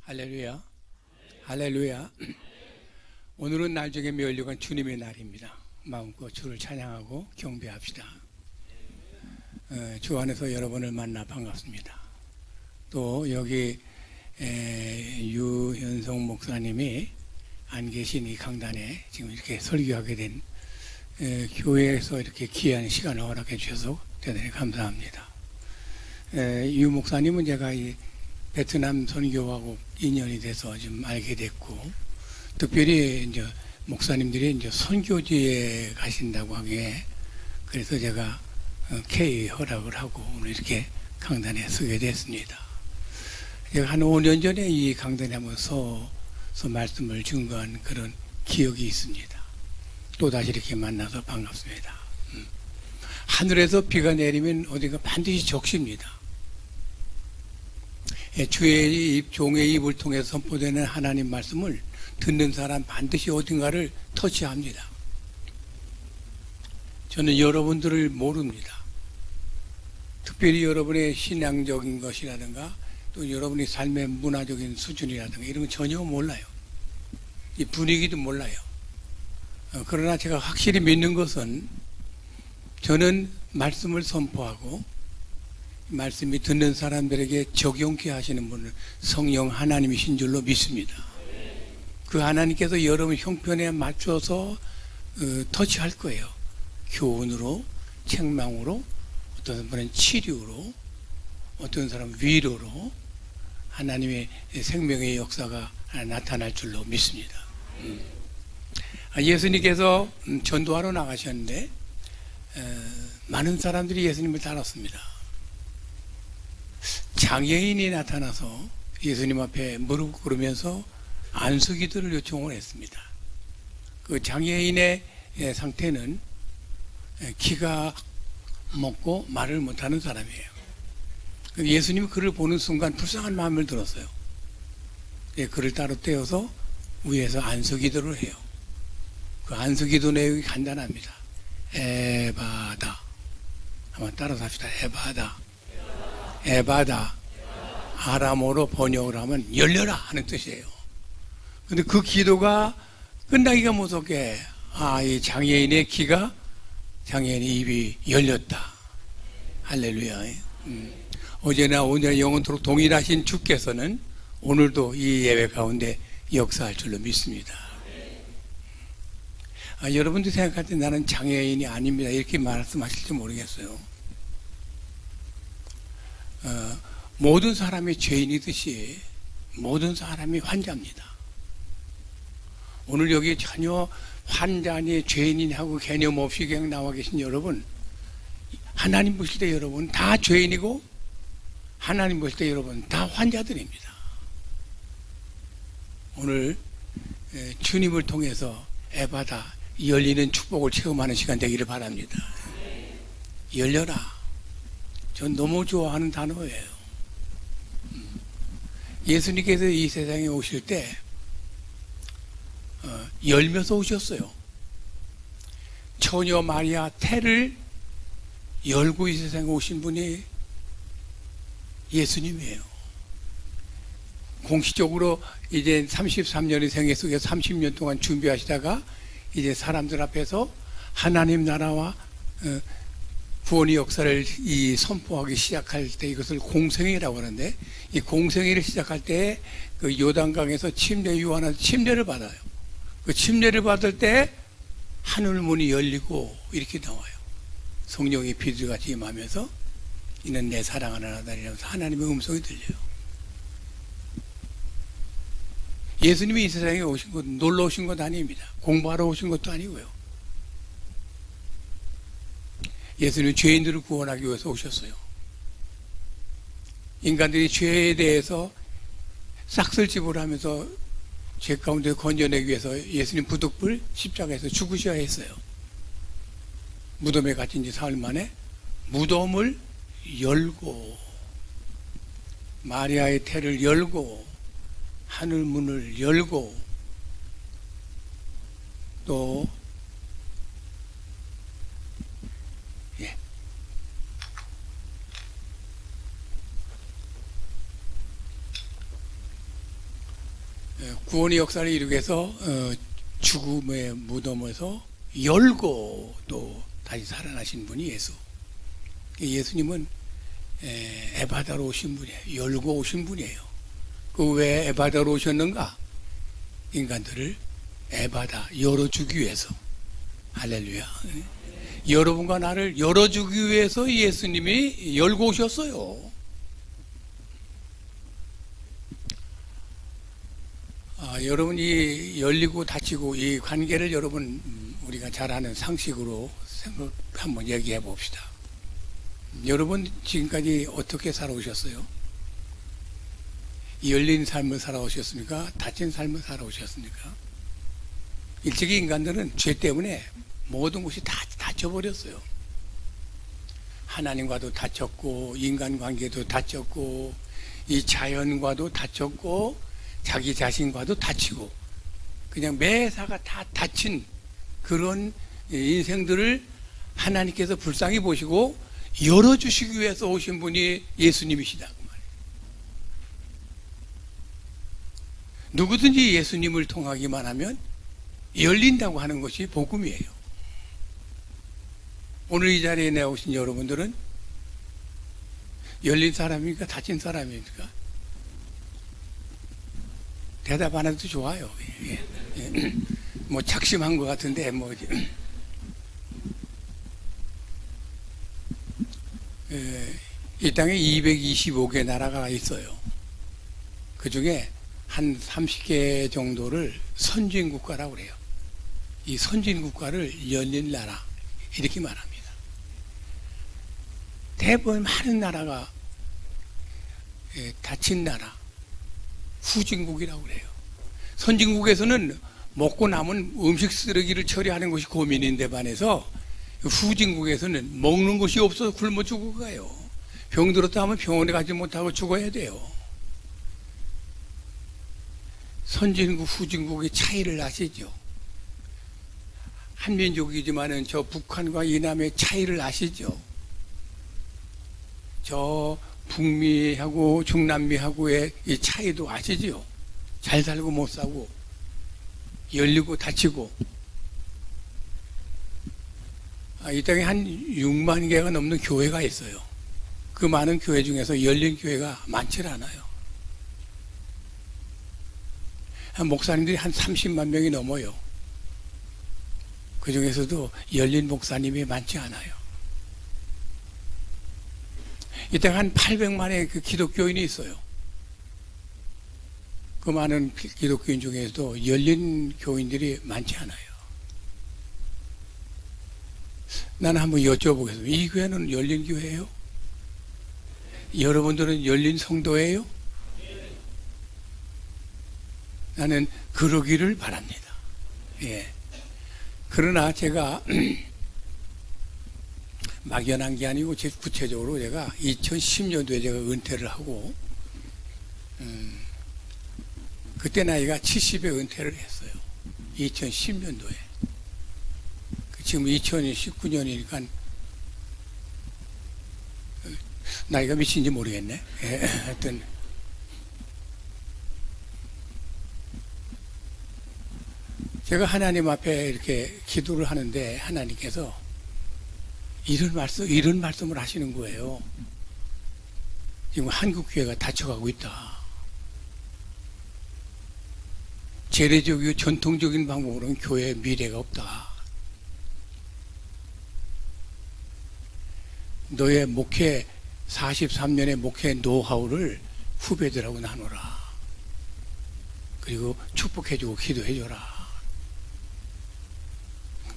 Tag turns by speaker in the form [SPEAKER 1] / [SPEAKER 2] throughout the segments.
[SPEAKER 1] 할렐루야. 할렐루야. 오늘은 날 중에 멸류관 주님의 날입니다. 마음껏 주를 찬양하고 경배합시다. 주 안에서 여러분을 만나 반갑습니다. 또 여기 유현성 목사님이 안 계신 이 강단에 지금 이렇게 설교하게 된 교회에서 이렇게 귀한 시간을 허락해 주셔서 대단히 감사합니다. 유 목사님은 제가 이 베트남 선교하고 인연이 돼서 좀 알게 됐고, 특별히 이제 목사님들이 이제 선교지에 가신다고 하기에 그래서 제가 K 허락을 하고 오늘 이렇게 강단에 서게 됐습니다. 제가 한 5년 전에 이 강단에 한번 서서 말씀을 증거한 그런 기억이 있습니다. 또 다시 이렇게 만나서 반갑습니다. 하늘에서 비가 내리면 어디가 반드시 적십니다. 주의 입, 종의 입을 통해서 선포되는 하나님 말씀을 듣는 사람 반드시 어딘가를 터치합니다. 저는 여러분들을 모릅니다. 특별히 여러분의 신앙적인 것이라든가 또 여러분의 삶의 문화적인 수준이라든가 이런 건 전혀 몰라요. 이 분위기도 몰라요. 그러나 제가 확실히 믿는 것은 저는 말씀을 선포하고 말씀이 듣는 사람들에게 적용케 하시는 분은 성령 하나님이신 줄로 믿습니다. 그 하나님께서 여러분 형편에 맞춰서 터치할 거예요. 교훈으로, 책망으로, 어떤 분은 치료로, 어떤 사람은 위로로 하나님의 생명의 역사가 나타날 줄로 믿습니다. 예수님께서 전도하러 나가셨는데 많은 사람들이 예수님을 따랐습니다. 장애인이 나타나서 예수님 앞에 무릎 꿇으면서 안수기도를 요청을 했습니다. 그 장애인의 상태는 귀가 먹고 말을 못하는 사람이에요. 예수님이 그를 보는 순간 불쌍한 마음을 들었어요. 그를 따로 떼어서 위에서 안수기도를 해요. 그 안수기도 내용이 간단합니다. 에바다. 한번 따라서 합시다. 에바다. 에바다. 아람어로 번역을 하면 열려라 하는 뜻이에요. 근데 그 기도가 끝나기가 무섭게 이 장애인의 귀가 장애인의 입이 열렸다. 할렐루야. 어제나 오늘 영원토록 동일하신 주께서는 오늘도 이 예배 가운데 역사할 줄로 믿습니다. 여러분들 생각할 때 나는 장애인이 아닙니다 이렇게 말씀하실지 모르겠어요. 모든 사람이 죄인이듯이 모든 사람이 환자입니다. 오늘 여기 전혀 환자니 죄인이니 하고 개념 없이 그냥 나와 계신 여러분, 하나님 보실 때 여러분 다 죄인이고 하나님 보실 때 여러분 다 환자들입니다. 오늘 주님을 통해서 에바다 열리는 축복을 체험하는 시간 되기를 바랍니다. 열려라. 전 너무 좋아하는 단어예요. 예수님께서 이 세상에 오실 때 열면서 오셨어요. 처녀 마리아 태를 열고 이 세상에 오신 분이 예수님이에요. 공식적으로 이제 33년의 생애 속에서 30년 동안 준비하시다가 이제 사람들 앞에서 하나님 나라와 구원의 역사를 선포하기 시작할 때 이것을 공생애라고 하는데, 이 공생애를 시작할 때 그 요단강에서 침례 요한한테 침례를 받아요. 그 침례를 받을 때 하늘 문이 열리고 이렇게 나와요. 성령이 비둘기같이 임하면서 이는 내 사랑하는 아들이라면서 하나님의 음성이 들려요. 예수님이 이 세상에 오신 것 놀러 오신 것 아닙니다. 공부하러 오신 것도 아니고요. 예수님은 죄인들을 구원하기 위해서 오셨어요. 인간들이 죄에 대해서 싹쓸집을 하면서 죄 가운데 건져내기 위해서 예수님 부득불 십자가에서 죽으셔야 했어요. 무덤에 갇힌 지 사흘 만에 무덤을 열고 마리아의 태를 열고 하늘 문을 열고 또 구원의 역사를 이루기 위해서 죽음의 무덤에서 열고 또 다시 살아나신 분이 예수. 예수님은 에바다로 오신 분이에요. 열고 오신 분이에요. 그 왜 에바다로 오셨는가? 인간들을 에바다 열어주기 위해서. 할렐루야. 여러분과 나를 열어주기 위해서 예수님이 열고 오셨어요. 여러분이 열리고 닫히고 이 관계를 여러분 우리가 잘 아는 상식으로 생각 한번 얘기해 봅시다. 여러분 지금까지 어떻게 살아오셨어요? 열린 삶을 살아오셨습니까? 닫힌 삶을 살아오셨습니까? 일찍이 인간들은 죄 때문에 모든 것이 다 닫혀버렸어요. 하나님과도 닫혔고 인간관계도 닫혔고 이 자연과도 닫혔고 자기 자신과도 닫히고 그냥 매사가 다 닫힌 그런 인생들을 하나님께서 불쌍히 보시고 열어주시기 위해서 오신 분이 예수님이시다. 그 말이에요. 누구든지 예수님을 통하기만 하면 열린다고 하는 것이 복음이에요. 오늘 이 자리에 나오신 여러분들은 열린 사람입니까? 닫힌 사람입니까? 대답 안 해도 좋아요. 뭐 작심한 것 같은데 이 땅에 225개 나라가 있어요. 그 중에 한 30개 정도를 선진 국가라고 그래요. 이 선진 국가를 열린 나라 이렇게 말합니다. 대부분 많은 나라가 닫힌 나라 후진국이라고 그래요. 선진국에서는 먹고 남은 음식 쓰레기를 처리하는 것이 고민인데 반해서 후진국에서는 먹는 것이 없어서 굶어 죽어가요. 병들었다 하면 병원에 가지 못하고 죽어야 돼요. 선진국 후진국의 차이를 아시죠? 한민족이지만은 저 북한과 이남의 차이를 아시죠? 저 북미하고 중남미하고의 이 차이도 아시지요? 잘 살고 못 살고 열리고 닫히고 이 땅에 한 6만 개가 넘는 교회가 있어요. 그 많은 교회 중에서 열린 교회가 많지 않아요. 목사님들이 한 30만 명이 넘어요. 그 중에서도 열린 목사님이 많지 않아요. 이때 한 800만의 그 기독교인이 있어요. 그 많은 기독교인 중에서도 열린 교인들이 많지 않아요. 나는 한번 여쭤보겠습니다. 이 교회는 열린 교회예요? 여러분들은 열린 성도예요? 나는 그러기를 바랍니다. 예. 그러나 제가 막연한 게 아니고 구체적으로 제가 2010년도에 제가 은퇴를 하고 그때 나이가 70에 은퇴를 했어요. 2010년도에. 지금 2019년이니까 나이가 몇인지 모르겠네. 하여튼 제가 하나님 앞에 이렇게 기도를 하는데 하나님께서 이런 말씀을 하시는 거예요. 지금 한국 교회가 닫혀가고 있다. 재래적이고 전통적인 방법으로는 교회에 미래가 없다. 너의 목회 43년의 목회 노하우를 후배들하고 나누라. 그리고 축복해주고 기도해줘라.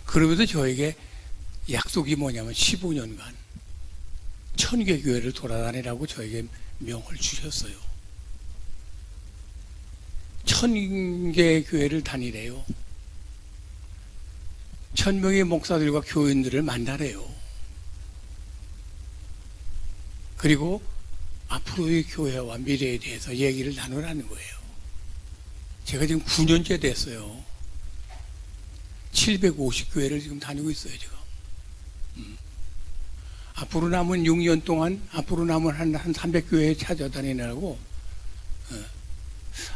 [SPEAKER 1] 그러면서 저에게 약속이 뭐냐면 15년간 1000개 교회를 돌아다니라고 저에게 명을 주셨어요. 1000개 교회를 다니래요. 1000명의 목사들과 교인들을 만나래요. 그리고 앞으로의 교회와 미래에 대해서 얘기를 나누라는 거예요. 제가 지금 9년째 됐어요. 750교회를 지금 다니고 있어요, 지금. 앞으로 남은 6년 동안, 앞으로 남은 한 300교회 찾아다니느라고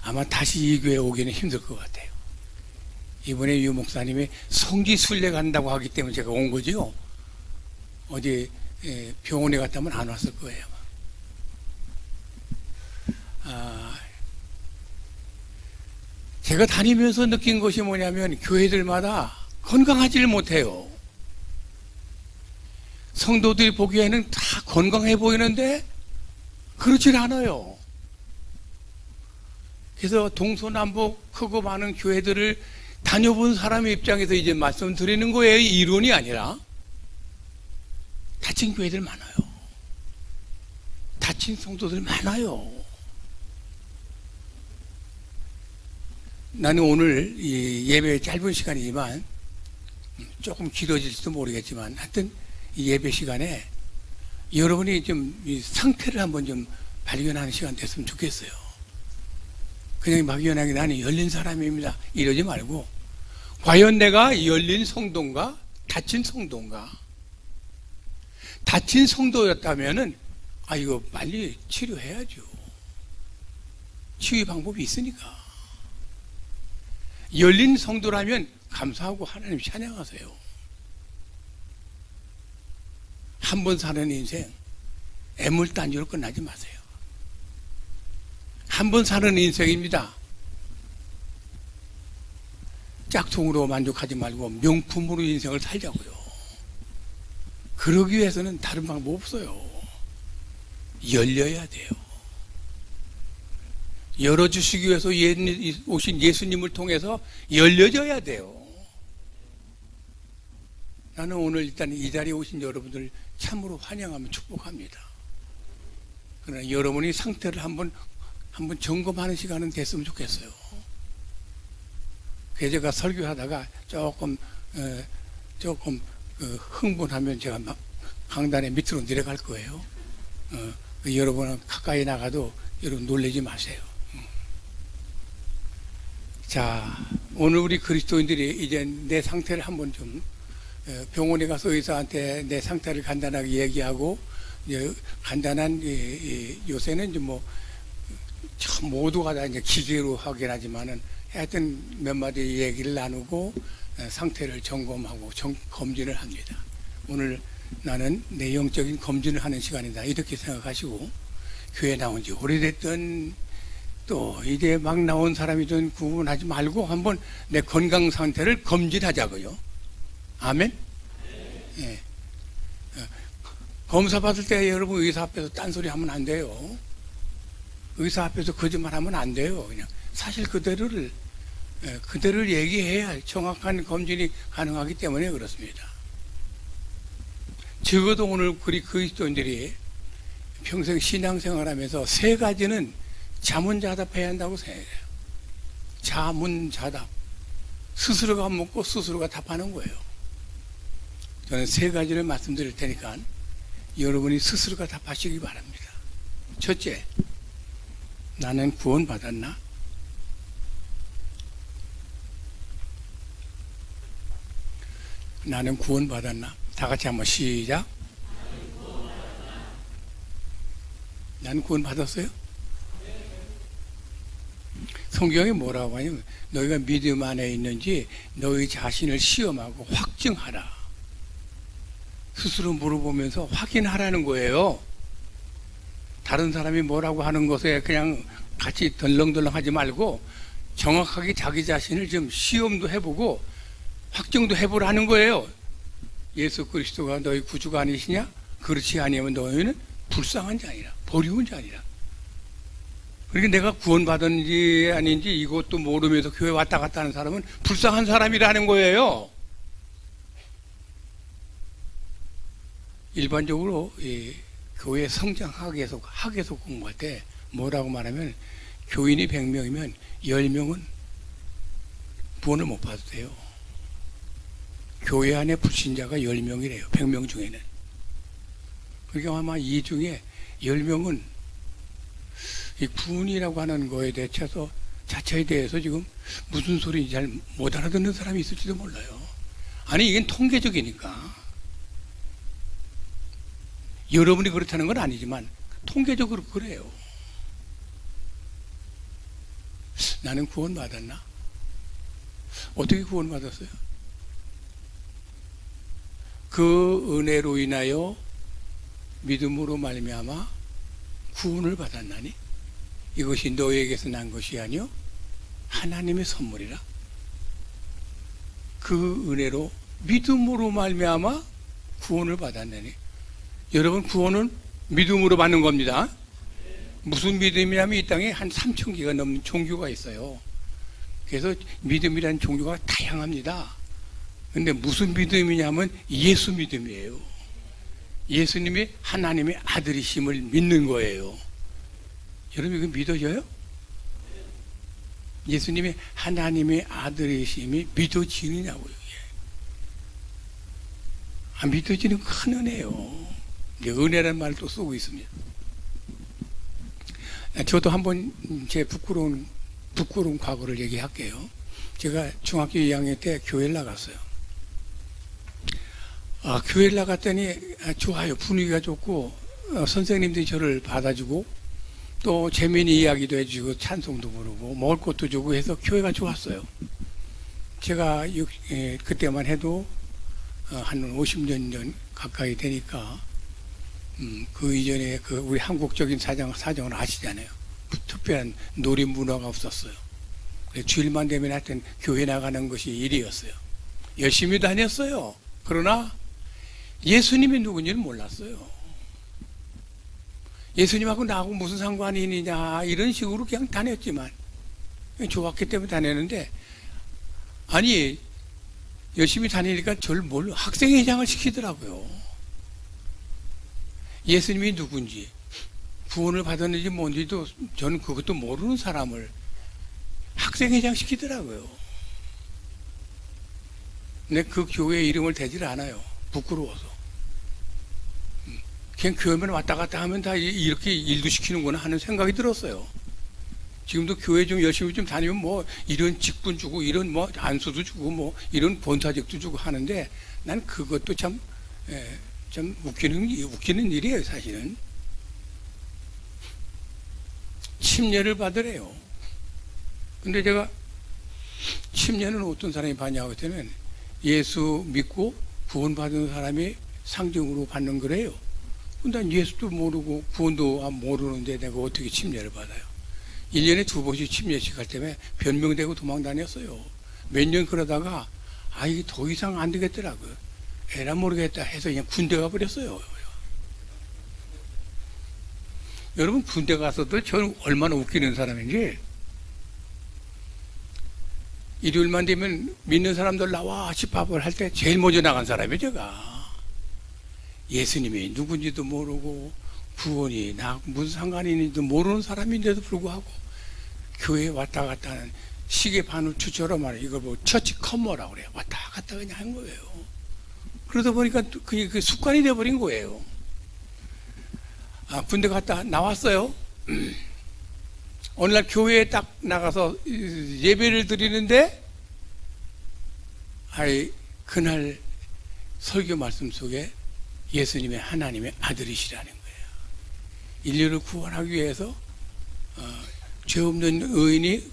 [SPEAKER 1] 아마 다시 이 교회 오기는 힘들 것 같아요. 이번에 유 목사님이 성지 순례 간다고 하기 때문에 제가 온 거죠. 어디 병원에 갔다면 안 왔을 거예요. 제가 다니면서 느낀 것이 뭐냐면 교회들마다 건강하지를 못해요. 성도들이 보기에는 다 건강해 보이는데 그렇질 않아요. 그래서 동서남북 크고 많은 교회들을 다녀본 사람의 입장에서 이제 말씀드리는 거예요. 이론이 아니라. 다친 교회들 많아요. 다친 성도들 많아요. 나는 오늘 이 예배 짧은 시간이지만 조금 길어질지도 모르겠지만 하여튼 이 예배 시간에 여러분이 좀 이 상태를 한번 좀 발견하는 시간 됐으면 좋겠어요. 그냥 막연하게 나는 열린 사람입니다 이러지 말고 과연 내가 열린 성도인가 다친 성도인가. 다친 성도였다면은 이거 빨리 치료해야죠. 치유 방법이 있으니까. 열린 성도라면 감사하고 하나님 찬양하세요. 한 번 사는 인생 애물단지로 끝나지 마세요. 한 번 사는 인생입니다. 짝퉁으로 만족하지 말고 명품으로 인생을 살자고요. 그러기 위해서는 다른 방법 없어요. 열려야 돼요. 열어주시기 위해서 오신 예수님을 통해서 열려져야 돼요. 나는 오늘 일단 이 자리에 오신 여러분들 참으로 환영하며 축복합니다. 그러나 여러분이 상태를 한번 점검하는 시간은 됐으면 좋겠어요. 그래서 제가 설교하다가 조금 흥분하면 제가 막 강단의 밑으로 내려갈 거예요. 여러분은 가까이 나가도 여러분 놀라지 마세요. 자, 오늘 우리 그리스도인들이 이제 내 상태를 한번 좀 병원에 가서 의사한테 내 상태를 간단하게 얘기하고 간단한 요새는 이제 뭐 모두가 다 이제 기계로 하긴 하지만은 하여튼 몇 마디 얘기를 나누고 상태를 점검하고 검진을 합니다. 오늘 나는 내 영적인 검진을 하는 시간이다 이렇게 생각하시고 교회 나온 지 오래됐던 또 이제 막 나온 사람이든 구분하지 말고 한번 내 건강 상태를 검진하자고요. 아멘? 예. 검사 받을 때 여러분 의사 앞에서 딴소리 하면 안 돼요. 의사 앞에서 거짓말 하면 안 돼요. 그냥 사실 그대로를 얘기해야 정확한 검진이 가능하기 때문에 그렇습니다. 적어도 오늘 우리 그리스도인들이 평생 신앙생활하면서 세 가지는 자문자답해야 한다고 생각해요. 자문자답. 스스로가 묻고 스스로가 답하는 거예요. 저는 세 가지를 말씀드릴 테니까 여러분이 스스로가 답하시기 바랍니다. 첫째, 나는 구원받았나? 나는 구원받았나? 다 같이 한번 시작. 나는 구원받았어요? 성경이 뭐라고 하냐면 너희가 믿음 안에 있는지 너희 자신을 시험하고 확증하라. 스스로 물어보면서 확인하라는 거예요. 다른 사람이 뭐라고 하는 것에 그냥 같이 덜렁덜렁 하지 말고 정확하게 자기 자신을 좀 시험도 해보고 확증도 해보라는 거예요. 예수 그리스도가 너희 구주가 아니시냐? 그렇지 아니면 너희는 불쌍한 자니라, 버리운 자니라. 그러니까 내가 구원받은지 아닌지 이것도 모르면서 교회 왔다 갔다 하는 사람은 불쌍한 사람이라는 거예요. 일반적으로 이 교회 성장학에서 학에서 공부할 때 뭐라고 말하면 교인이 100명이면 10명은 구원을 못 받아도 돼요. 교회 안에 불신자가 10명이래요. 100명 중에는. 그러니까 아마 이 중에 10명은 이 구원이라고 하는 거에 대해서 자체에 대해서 지금 무슨 소리인지 잘 못 알아듣는 사람이 있을지도 몰라요. 아니 이건 통계적이니까. 여러분이 그렇다는 건 아니지만 통계적으로 그래요. 나는 구원받았나? 어떻게 구원받았어요? 그 은혜로 인하여 믿음으로 말미암아 구원을 받았나니 이것이 너에게서 난 것이 아니요 하나님의 선물이라. 그 은혜로 믿음으로 말미암아 구원을 받았나니. 여러분, 구원은 믿음으로 받는 겁니다. 무슨 믿음이냐면 이 땅에 한 3,000개가 넘는 종교가 있어요. 그래서 믿음이라는 종교가 다양합니다. 근데 무슨 믿음이냐면 예수 믿음이에요. 예수님이 하나님의 아들이심을 믿는 거예요. 여러분, 이거 믿어져요? 예수님이 하나님의 아들이심이 믿어지느냐고요. 이게. 안 믿어지는 큰 은혜예요. 은혜라는 말을 또 쓰고 있습니다. 저도 한번 제 부끄러운 과거를 얘기할게요. 제가 중학교 2학년 때 교회를 나갔어요. 교회를 나갔더니 좋아요. 분위기가 좋고 선생님들이 저를 받아주고 또 재미있는 이야기도 해주고 찬송도 부르고 먹을 것도 주고 해서 교회가 좋았어요. 제가 그때만 해도 한 50년 전 가까이 되니까 그 이전에 우리 한국적인 사정을 아시잖아요. 특별한 놀이 문화가 없었어요. 주일만 되면 하여튼 교회 나가는 것이 일이었어요. 열심히 다녔어요. 그러나 예수님이 누군지는 몰랐어요. 예수님하고 나하고 무슨 상관이 있느냐 이런 식으로 그냥 다녔지만 좋았기 때문에 다녔는데, 아니 열심히 다니니까 저를 학생회장을 시키더라고요. 예수님이 누군지 구원을 받았는지 뭔지도 저는 그것도 모르는 사람을 학생회장 시키더라고요. 근데 그 교회 이름을 대질 않아요. 부끄러워서. 그냥 교회만 왔다 갔다 하면 다 이렇게 일도 시키는구나 하는 생각이 들었어요. 지금도 교회 좀 열심히 좀 다니면 뭐 이런 직분 주고 이런 뭐 안수도 주고 뭐 이런 본사직도 주고 하는데 난 그것도 참 웃기는 일이에요. 사실은 침례를 받으래요. 근데 제가 침례는 어떤 사람이 받냐고 했더니 예수 믿고 구원받은 사람이 상징으로 받는 거래요. 근데 난 예수도 모르고 구원도 모르는데 내가 어떻게 침례를 받아요? 1년에 2번씩 침례식 할 때문에 변명되고 도망 다녔어요. 몇 년 그러다가 이게 더 이상 안 되겠더라고요. 에라 모르겠다 해서 그냥 군대 가버렸어요. 여러분, 군대 가서도 저는 얼마나 웃기는 사람인지, 일요일만 되면 믿는 사람들 나와 집합을 할 때 제일 먼저 나간 사람이에요. 제가 예수님이 누군지도 모르고 구원이 무슨 상관이 있는지도 모르는 사람인데도 불구하고 교회에 왔다 갔다 하는 시계 바늘추처럼 말이에요. 이걸 뭐 처치 컴머라고 그래요. 왔다 갔다 그냥 한 거예요. 그러다 보니까 그 습관이 돼버린 거예요. 군대 갔다 나왔어요. 어느 날 교회에 딱 나가서 예배를 드리는데 그날 설교 말씀 속에 예수님의 하나님의 아들이시라는 거예요. 인류를 구원하기 위해서 죄 없는 의인이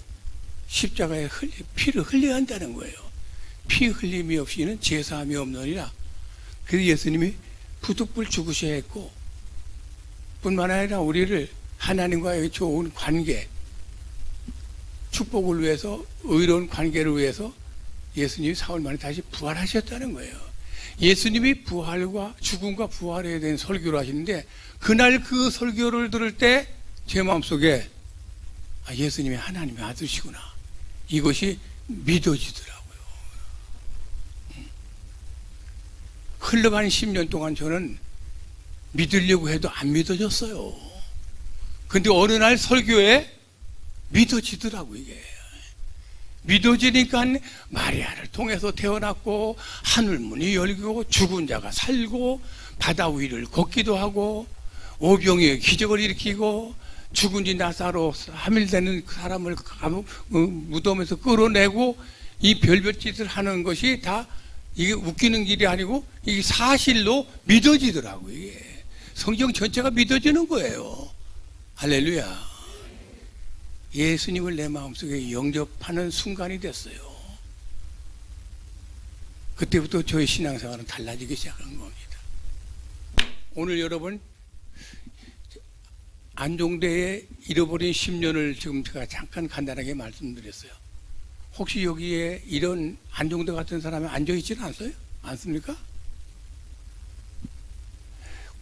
[SPEAKER 1] 십자가에 피를 흘려야 한다는 거예요. 피 흘림이 없이는 제사함이 없느니라. 그래서 예수님이 부득불 죽으셔야 했고, 뿐만 아니라 우리를 하나님과의 좋은 관계, 축복을 위해서, 의로운 관계를 위해서 예수님이 사흘 만에 다시 부활하셨다는 거예요. 예수님이 부활과 죽음과 부활에 대한 설교를 하시는데, 그날 그 설교를 들을 때 제 마음속에 예수님이 하나님의 아들이시구나, 이것이 믿어지더라고요. 흘러간 10년 동안 저는 믿으려고 해도 안 믿어졌어요. 근데 어느 날 설교에 믿어지더라고. 이게 믿어지니까 마리아를 통해서 태어났고, 하늘문이 열리고, 죽은 자가 살고, 바다 위를 걷기도 하고, 오병이의 기적을 일으키고, 죽은 지 나사로 하밀되는 사람을 무덤에서 끌어내고, 이 별별 짓을 하는 것이 다 이게 웃기는 길이 아니고 이게 사실로 믿어지더라고요. 이게 성경 전체가 믿어지는 거예요. 할렐루야. 예수님을 내 마음속에 영접하는 순간이 됐어요. 그때부터 저의 신앙생활은 달라지기 시작한 겁니다. 오늘 여러분 안종대의 잃어버린 10년을 지금 제가 잠깐 간단하게 말씀드렸어요. 혹시 여기에 이런 안종대 같은 사람이 앉아있지는 않어요? 않습니까?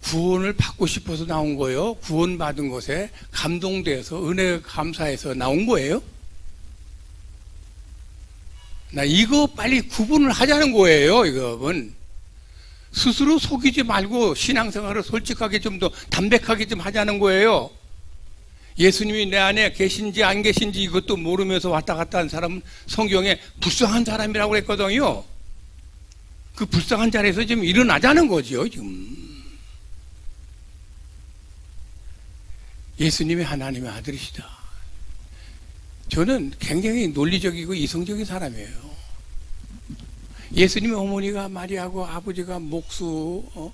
[SPEAKER 1] 구원을 받고 싶어서 나온 거예요? 구원받은 것에 감동돼서 은혜 감사해서 나온 거예요? 나 이거 빨리 구분을 하자는 거예요. 이건 스스로 속이지 말고 신앙생활을 솔직하게 좀 더 담백하게 좀 하자는 거예요. 예수님이 내 안에 계신지 안 계신지 이것도 모르면서 왔다 갔다 한 사람은 성경에 불쌍한 사람이라고 그랬거든요. 그 불쌍한 자리에서 지금 일어나자는 거죠. 지금 예수님이 하나님의 아들이시다. 저는 굉장히 논리적이고 이성적인 사람이에요. 예수님의 어머니가 마리아고 아버지가 목수,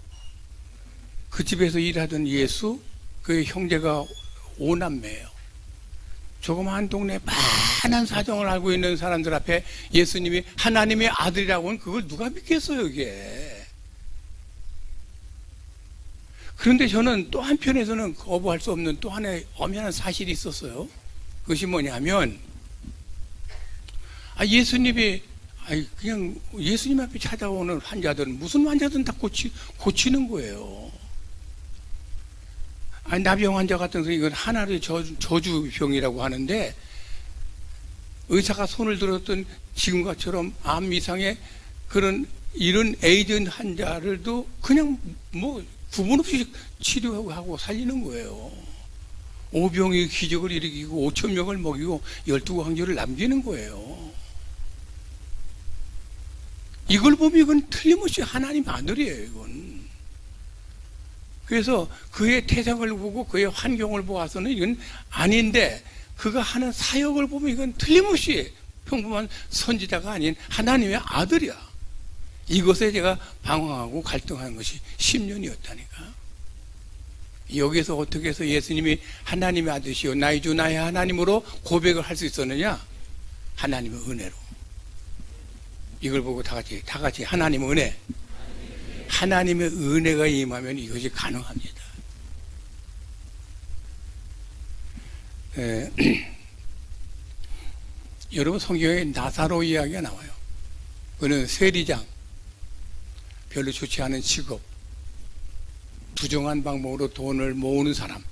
[SPEAKER 1] 그 집에서 일하던 예수, 그 형제가 5남매예요. 조그마한 동네 많은 사정을 알고 있는 사람들 앞에 예수님이 하나님의 아들이라고 하면 그걸 누가 믿겠어요, 이게. 그런데 저는 또 한편에서는 거부할 수 없는 또 하나의 엄연한 사실이 있었어요. 그것이 뭐냐면, 예수님이, 그냥 예수님 앞에 찾아오는 환자들은 무슨 환자든 다 고치는 거예요. 나병 환자 같은 경우 이건 하나의 저주병이라고 하는데, 의사가 손을 들었던 지금과처럼 암 이상의 그런 이런 에이즈 환자들도 그냥 뭐 구분 없이 치료하고 살리는 거예요. 5병이 기적을 일으키고 5,000명을 먹이고 12황제를 남기는 거예요. 이걸 보면 이건 틀림없이 하나님 아들이에요, 이건. 그래서 그의 태생을 보고 그의 환경을 보아서는 이건 아닌데, 그가 하는 사역을 보면 이건 틀림없이 평범한 선지자가 아닌 하나님의 아들이야. 이것에 제가 방황하고 갈등하는 것이 10년이었다니까. 여기서 어떻게 해서 예수님이 하나님의 아들이시오 나의 주 나의 하나님으로 고백을 할 수 있었느냐? 하나님의 은혜로. 이걸 보고 다 같이 하나님의 은혜. 하나님의 은혜가 임하면 이것이 가능합니다. 여러분 성경에 나사로 이야기가 나와요. 그는 세리장, 별로 좋지 않은 직업, 부정한 방법으로 돈을 모으는 사람,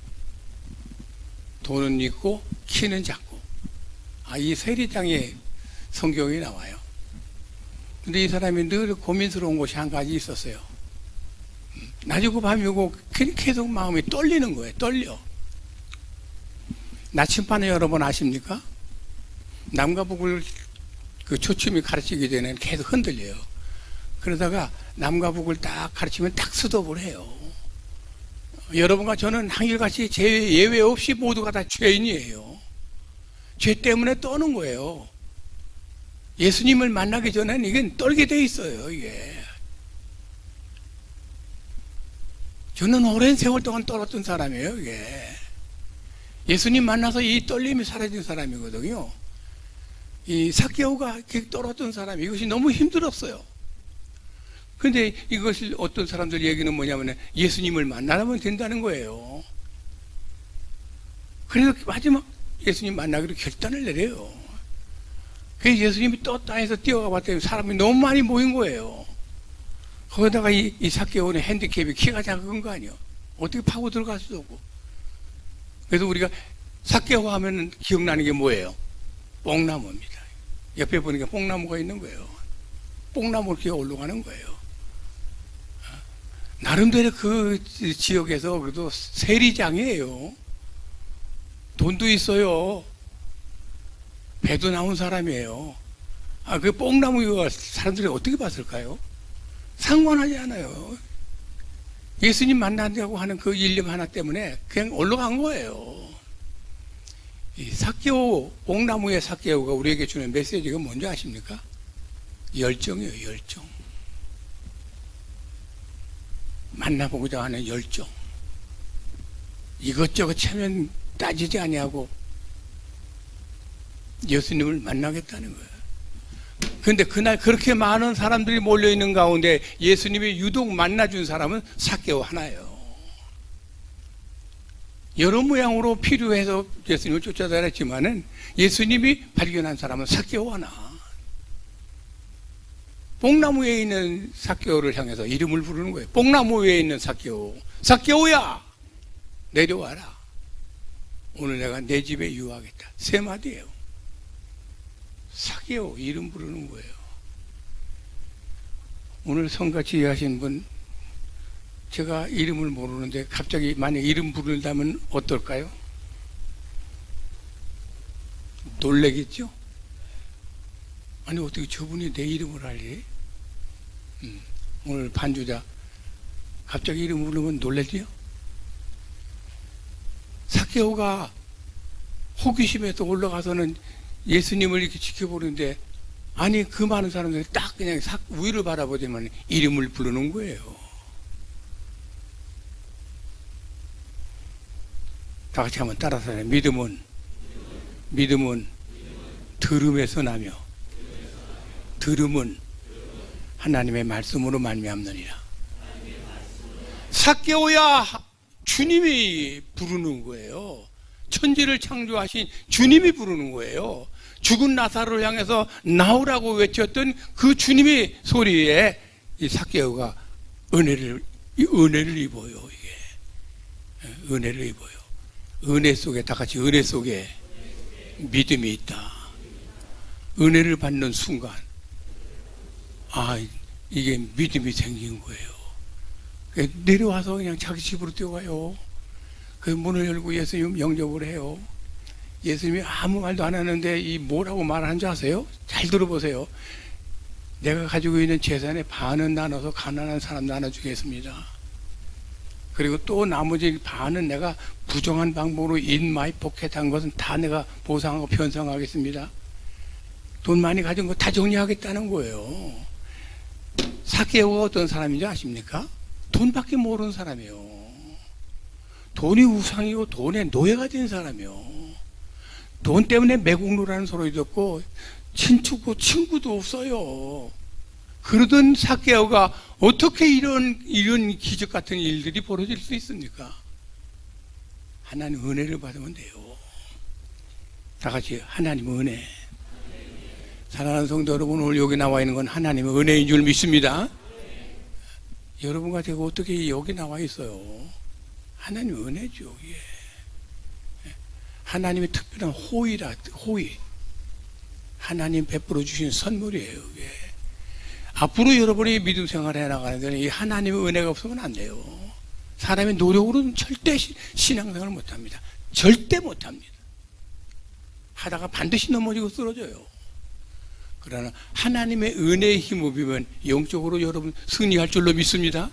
[SPEAKER 1] 돈은 있고 키는 작고, 이 세리장의 성경이 나와요. 근데 이 사람이 늘 고민스러운 것이 한 가지 있었어요. 낮이고 밤이고 계속 마음이 떨리는 거예요. 떨려. 나침반을 여러분 아십니까? 남과 북을 그 초침이 가르치기 전에는 계속 흔들려요. 그러다가 남과 북을 딱 가르치면 딱 스톱을 해요. 여러분과 저는 한결같이 예외 없이 모두가 다 죄인이에요. 죄 때문에 떠는 거예요. 예수님을 만나기 전에는 이게 떨게 돼 있어요, 이게. 저는 오랜 세월 동안 떨었던 사람이에요, 이게. 예수님 만나서 이 떨림이 사라진 사람이거든요. 이 삭개오가 떨었던 사람, 이것이 너무 힘들었어요. 근데 이것을 어떤 사람들 얘기는 뭐냐면 예수님을 만나면 된다는 거예요. 그래서 마지막 예수님 만나기로 결단을 내려요. 그래서 예수님이 떴다 해서 뛰어가 봤더니 사람이 너무 많이 모인 거예요. 거기다가 이 삭개오는 핸디캡이 키가 작은 거 아니에요. 어떻게 파고 들어갈 수도 없고. 그래서 우리가 삭개오 하면 기억나는 게 뭐예요? 뽕나무입니다. 옆에 보니까 뽕나무가 있는 거예요. 뽕나무를 기어 올라가는 거예요. 나름대로 그 지역에서 그래도 세리장이에요. 돈도 있어요. 배도 나온 사람이에요. 그 뽕나무 사람들이 어떻게 봤을까요? 상관하지 않아요. 예수님 만난다고 하는 그 일념 하나 때문에 그냥 올라간 거예요. 이 삭개오, 뽕나무의 삭개오가 우리에게 주는 메시지가 뭔지 아십니까? 열정이에요, 열정. 만나보고자 하는 열정. 이것저것 차면 따지지 아니하고 예수님을 만나겠다는 거예요. 그런데 그날 그렇게 많은 사람들이 몰려있는 가운데 예수님이 유독 만나준 사람은 삭개오 하나예요. 여러 모양으로 필요해서 예수님을 쫓아다녔지만은 예수님이 발견한 사람은 삭개오 하나. 뽕나무 위에 있는 삭개오를 향해서 이름을 부르는 거예요. 뽕나무 위에 있는 삭개오. 삭개오야! 내려와라. 오늘 내가 내 집에 유하겠다. 세 마디예요. 삭개오 이름 부르는 거예요. 오늘 성같이 하신 분 제가 이름을 모르는데 갑자기 만약 이름 부른다면 어떨까요? 놀래겠죠? 아니 어떻게 저분이 내 이름을 알지? 오늘 반주자 갑자기 이름 부르면 놀랬지요? 삭개오가 호기심에서 올라가서는 예수님을 이렇게 지켜보는데 아니 그 많은 사람들이 딱 그냥 위를 바라보지만 이름을 부르는 거예요. 다 같이 한번 따라서 해요. 믿음은 들음에서 나며 들음은 하나님의 말씀으로 말미암느니라. 삭개오야 주님이 부르는 거예요. 천지를 창조하신 주님이 부르는 거예요. 죽은 나사로를 향해서 나오라고 외쳤던 그 주님의 소리에 이 삭개오가 은혜를 입어요. 이게 은혜를 입어요. 은혜 속에 다 같이 은혜 속에 믿음이 있다. 은혜를 받는 순간 이게 믿음이 생긴 거예요. 내려와서 그냥 자기 집으로 뛰어가요. 그 문을 열고 예수님 영접을 해요. 예수님이 아무 말도 안 하는데 이 뭐라고 말하는 줄 아세요? 잘 들어보세요. 내가 가지고 있는 재산의 반은 나눠서 가난한 사람 나눠주겠습니다. 그리고 또 나머지 반은 내가 부정한 방법으로 인마이 포켓한 것은 다 내가 보상하고 편성하겠습니다. 돈 많이 가진 거 다 정리하겠다는 거예요. 삭개오가 어떤 사람인지 아십니까? 돈밖에 모르는 사람이에요. 돈이 우상이고 돈의 노예가 된 사람이요. 돈 때문에 매국노라는 소리 듣고 친구도 없어요. 그러던 삭개오가 어떻게 이런 기적 같은 일들이 벌어질 수 있습니까? 하나님 은혜를 받으면 돼요. 다 같이 하나님 은혜. 사랑하는 성도 여러분, 오늘 여기 나와 있는 건 하나님의 은혜인 줄 믿습니다. 여러분과 제가 어떻게 여기 나와 있어요? 하나님 은혜죠. 예. 하나님의 특별한 호의. 하나님 베풀어 주신 선물이에요. 예. 앞으로 여러분이 믿음 생활을 해나가는 데는 이 하나님의 은혜가 없으면 안 돼요. 사람의 노력으로는 절대 신앙생활을 못합니다. 절대 못합니다. 하다가 반드시 넘어지고 쓰러져요. 그러나 하나님의 은혜에 힘입으면 영적으로 여러분 승리할 줄로 믿습니다.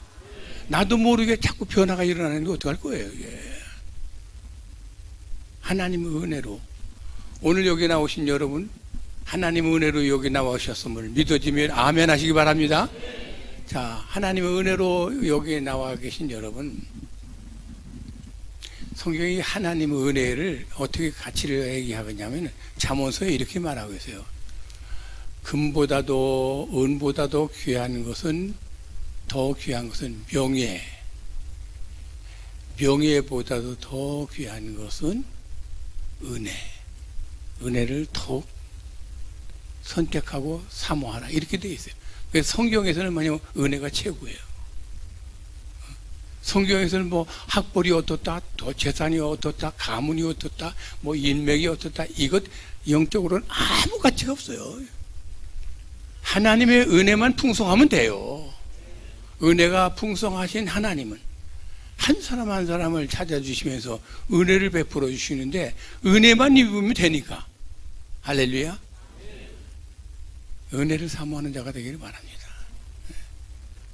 [SPEAKER 1] 나도 모르게 자꾸 변화가 일어나는데 어떡할 거예요. 예. 하나님의 은혜로 오늘 여기 나오신 여러분 하나님의 은혜로 여기 나오셨음을 믿어지면 아멘 하시기 바랍니다. 자, 하나님의 은혜로 여기 나와 계신 여러분, 성경이 하나님의 은혜를 어떻게 가치를 얘기하겠냐면 잠언서에 이렇게 말하고 있어요. 금보다도 은보다도 더 귀한 것은 명예, 명예보다도 더 귀한 것은 은혜, 은혜를 더욱 선택하고 사모하라 이렇게 되어 있어요. 그래서 성경에서는 뭐냐면 은혜가 최고예요. 성경에서는 뭐 학벌이 어떻다, 더 재산이 어떻다, 가문이 어떻다, 뭐 인맥이 어떻다, 이것 영적으로는 아무 가치가 없어요. 하나님의 은혜만 풍성하면 돼요. 은혜가 풍성하신 하나님은 한 사람 한 사람을 찾아주시면서 은혜를 베풀어 주시는데 은혜만 입으면 되니까. 할렐루야. 은혜를 사모하는 자가 되기를 바랍니다.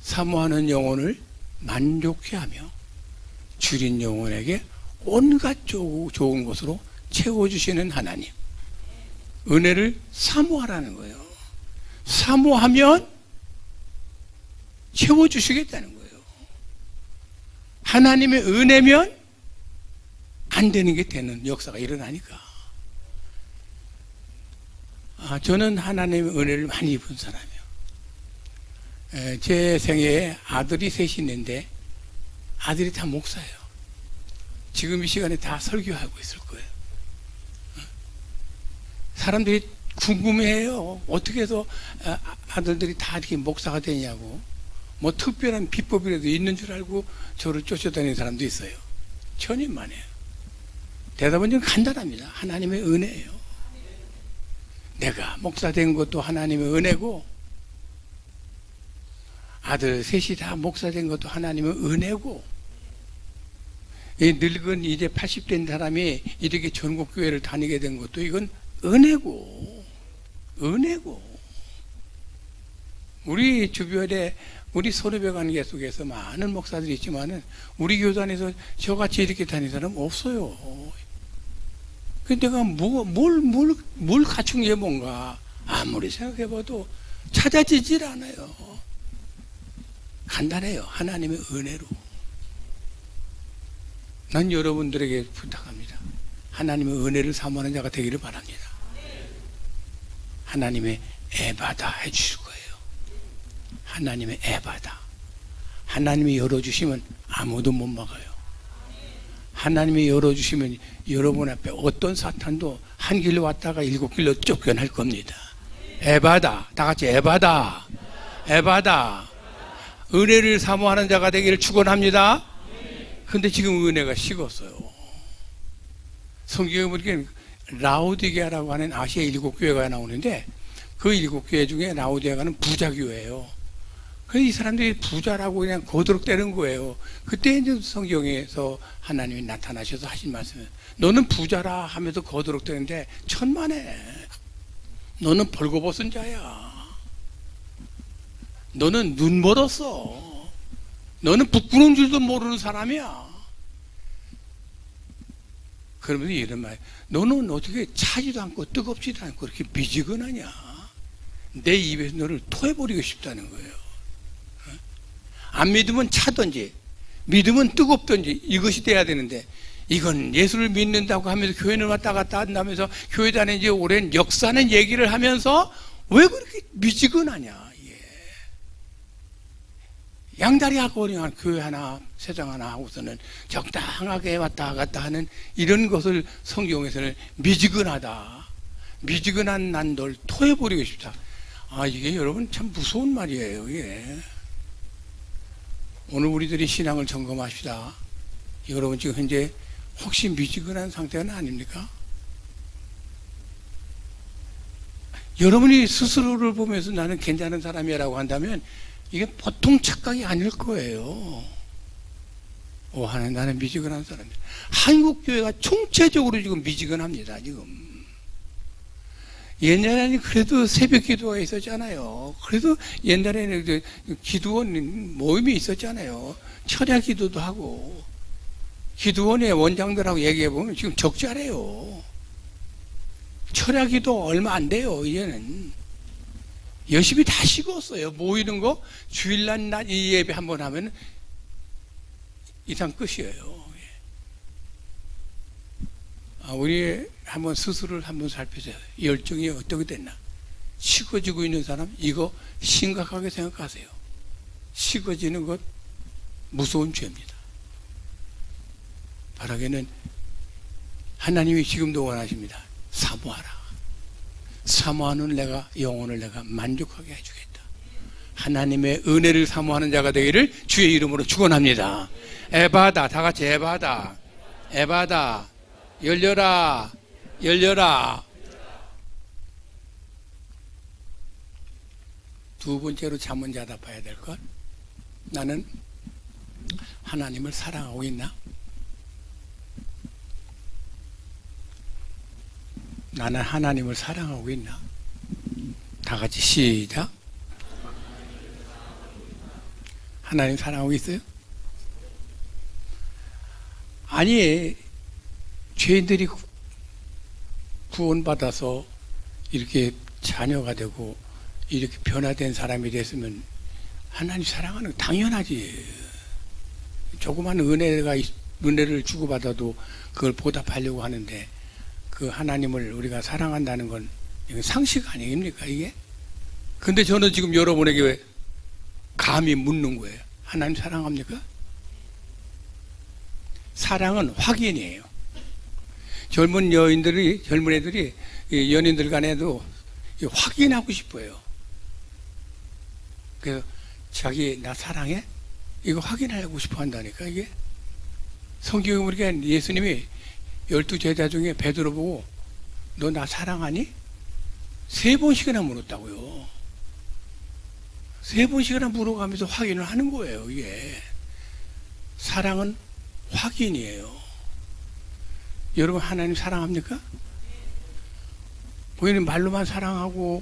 [SPEAKER 1] 사모하는 영혼을 만족해 하며 줄인 영혼에게 온갖 좋은 것으로 채워주시는 하나님. 은혜를 사모하라는 거예요. 사모하면 채워주시겠다는 거예요. 하나님의 은혜면 안 되는 게 되는 역사가 일어나니까. 저는 하나님의 은혜를 많이 입은 사람이에요. 제 생애에 아들이 셋이 있는데 아들이 다 목사예요. 지금 이 시간에 다 설교하고 있을 거예요. 사람들이 궁금해해요. 어떻게 해서 아들들이 다 이렇게 목사가 되냐고. 뭐 특별한 비법이라도 있는 줄 알고 저를 쫓아다니는 사람도 있어요. 천인만해요. 대답은 좀 간단합니다. 하나님의 은혜예요. 내가 목사 된 것도 하나님의 은혜고, 아들 셋이 다 목사 된 것도 하나님의 은혜고, 이 늙은 이제 80된 사람이 이렇게 전국교회를 다니게 된 것도 이건 은혜고. 우리 주변에 우리 선후배 관계 속에서 많은 목사들이 있지만은 우리 교단에서 저같이 이렇게 다니는 사람 없어요. 근데 내가 뭘 갖춘 게 뭔가 아무리 생각해봐도 찾아지질 않아요. 간단해요. 하나님의 은혜로. 난 여러분들에게 부탁합니다. 하나님의 은혜를 사모하는 자가 되기를 바랍니다. 하나님의 에바다 해주실 거예요. 하나님의 에바다. 하나님이 열어주시면 아무도 못 막아요. 하나님이 열어주시면 여러분 앞에 어떤 사탄도 한 길로 왔다가 7길로 쫓겨날 겁니다. 에바다. 다 같이 에바다. 에바다. 은혜를 사모하는 자가 되기를 축원합니다. 근데 지금 은혜가 식었어요. 성경에 보니까 라오디게아라고 하는 아시아 7교회가 나오는데 그 7교회 중에 라오디게아는 부자교회예요. 그래서 이 사람들이 부자라고 그냥 거드럭대는 거예요. 그때 이제 성경에서 하나님이 나타나셔서 하신 말씀은 너는 부자라 하면서 거드럭대는데 천만에 너는 벌거벗은 자야. 너는 눈 멀었어. 너는 부끄러운 줄도 모르는 사람이야. 그러면서 이런 말, 너는 어떻게 차지도 않고 뜨겁지도 않고 그렇게 미지근하냐. 내 입에서 너를 토해버리고 싶다는 거예요. 안 믿으면 차든지 믿으면 뜨겁든지 이것이 돼야 되는데, 이건 예수를 믿는다고 하면서 교회는 왔다 갔다 한다면서 교회 다닌 지 오랜 역사는 얘기를 하면서 왜 그렇게 미지근하냐. 양다리하고 그냥 교회 하나 세상 하나 하고서는 적당하게 왔다 갔다 하는 이런 것을 성경에서는 미지근하다, 미지근한 난 널 토해버리고 싶다. 이게 여러분 참 무서운 말이에요. 이게. 오늘 우리들이 신앙을 점검합시다. 여러분 지금 현재 혹시 미지근한 상태는 아닙니까? 여러분이 스스로를 보면서 나는 괜찮은 사람이라고 한다면 이게 보통 착각이 아닐 거예요. 하나님, 나는 미지근한 사람이야. 한국교회가 총체적으로 지금 미지근합니다. 지금 옛날에는 그래도 새벽 기도가 있었잖아요. 그래도 옛날에는 기도원 모임이 있었잖아요. 철야 기도도 하고. 기도원의 원장들하고 얘기해보면 지금 적자래요. 철야 기도 얼마 안 돼요. 이제는 열심히 다 식었어요. 모이는 거 주일날 이 예배 한번 하면 이상 끝이에요. 우리 한번 스스로를 한번 살펴보세요. 열정이 어떻게 됐나? 식어지고 있는 사람, 이거 심각하게 생각하세요. 식어지는 것 무서운 죄입니다. 바라기는 하나님이 지금도 원하십니다. 사모하라. 사모하는 내가 영혼을 내가 만족하게 해주겠다. 하나님의 은혜를 사모하는 자가 되기를 주의 이름으로 축원합니다. 에바다. 다 같이 에바다. 에바다. 열려라. 열려라. 두 번째로 자문자답해야 될 것. 나는 하나님을 사랑하고 있나? 나는 하나님을 사랑하고 있나? 다 같이 시작. 하나님 사랑하고 있어요? 아니, 죄인들이 구원받아서 이렇게 자녀가 되고 이렇게 변화된 사람이 됐으면 하나님 사랑하는 거 당연하지. 조그만 은혜를 주고받아도 그걸 보답하려고 하는데, 그 하나님을 우리가 사랑한다는 건 이건 상식 아닙니까 이게? 근데 저는 지금 여러분에게 왜 감히 묻는 거예요. 하나님 사랑합니까? 사랑은 확인이에요. 젊은 애들이 연인들 간에도 확인하고 싶어요. 그래서 자기 나 사랑해? 이거 확인하고 싶어 한다니까 이게. 성경에 보니까 예수님이 12제자 중에 베드로 보고 너 나 사랑하니? 3번씩이나 물었다고요. 3번씩이나 물어가면서 확인을 하는 거예요 이게. 사랑은 확인이에요. 여러분 하나님 사랑합니까? 본인은 말로만 사랑하고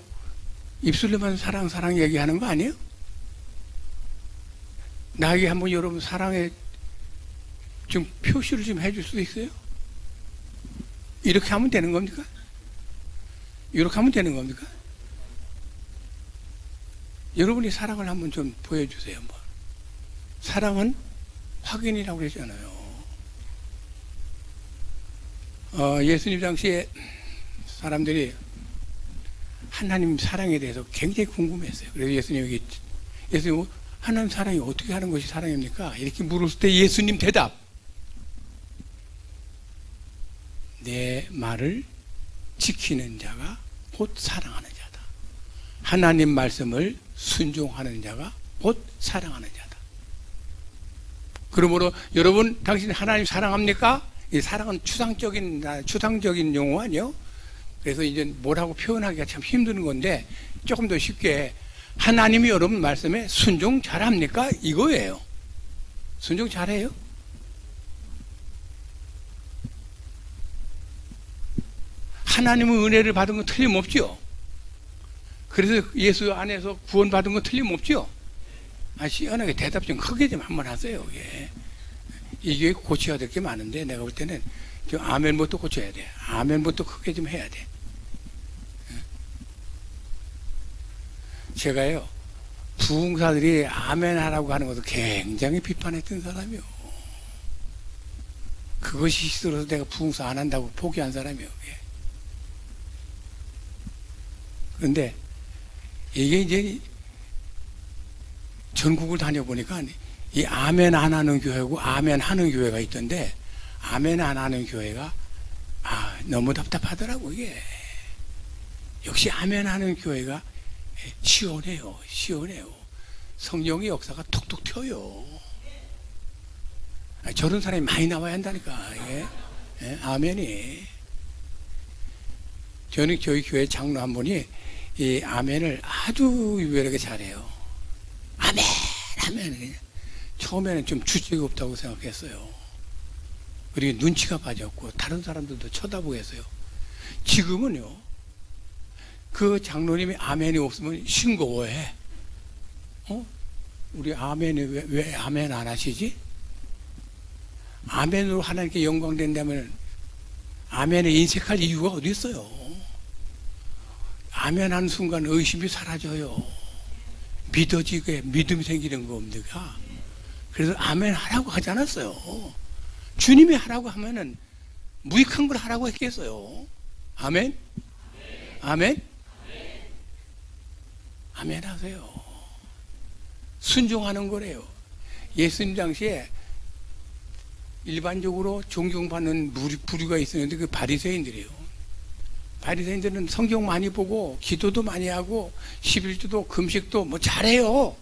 [SPEAKER 1] 입술로만 사랑 얘기하는 거 아니에요? 나에게 한번 여러분 사랑에 좀 표시를 좀 해줄 수 있어요? 이렇게 하면 되는 겁니까? 이렇게 하면 되는 겁니까? 여러분이 사랑을 한번 좀 보여주세요. 한번. 사랑은 확인이라고 그랬잖아요. 예수님 당시에 사람들이 하나님 사랑에 대해서 굉장히 궁금했어요. 그래서 예수님 하나님 사랑이 어떻게 하는 것이 사랑입니까? 이렇게 물었을 때 예수님 대답. 내 말을 지키는 자가 곧 사랑하는 자다. 하나님 말씀을 순종하는 자가 곧 사랑하는 자다. 그러므로 여러분 당신 하나님 사랑합니까? 이 사랑은 추상적인 용어 아니요? 그래서 이제 뭐라고 표현하기가 참 힘든 건데 조금 더 쉽게 하나님이 여러분 말씀에 순종 잘합니까? 이거예요. 순종 잘해요? 하나님의 은혜를 받은 건 틀림없죠. 그래서 예수 안에서 구원받은 건 틀림없죠. 시원하게 대답 좀 크게 좀 한번 하세요. 이게 고쳐야 될 게 많은데 내가 볼 때는 좀 아멘부터 고쳐야 돼. 아멘부터 크게 좀 해야 돼. 제가요 부흥사들이 아멘 하라고 하는 것을 굉장히 비판했던 사람이요. 그것이 싫어서 내가 부흥사 안 한다고 포기한 사람이요. 그런데 이게 이제 전국을 다녀보니까 이 아멘 안 하는 교회고 아멘 하는 교회가 있던데 아멘 안 하는 교회가 너무 답답하더라고 이게. 역시 아멘 하는 교회가 시원해요. 성령의 역사가 톡톡 튀어요. 저런 사람이 많이 나와야 한다니까 이게. 아멘이. 저는 저희 교회 장로 한 분이 이 아멘을 아주 유별하게 잘해요. 아멘. 처음에는 좀 주책이 없다고 생각했어요. 그리고 눈치가 빠졌고 다른 사람들도 쳐다보고 했어요. 지금은요 그 장로님이 아멘이 없으면 싱거워해. 우리 아멘이 왜 아멘 안 하시지? 아멘으로 하나님께 영광 된다면 아멘에 인색할 이유가 어디 있어요? 아멘 하는 순간 의심이 사라져요. 믿어지게 믿음이 생기는 겁니다. 그래서 아멘 하라고 하지 않았어요. 주님이 하라고 하면은 무익한 걸 하라고 했겠어요. 아멘? 아멘? 아멘 하세요. 순종하는 거래요. 예수님 당시에 일반적으로 존경받는 부류가 있었는데 그 바리새인들이에요. 바리새인들은 성경 많이 보고 기도도 많이 하고 11조도 금식도 뭐 잘해요.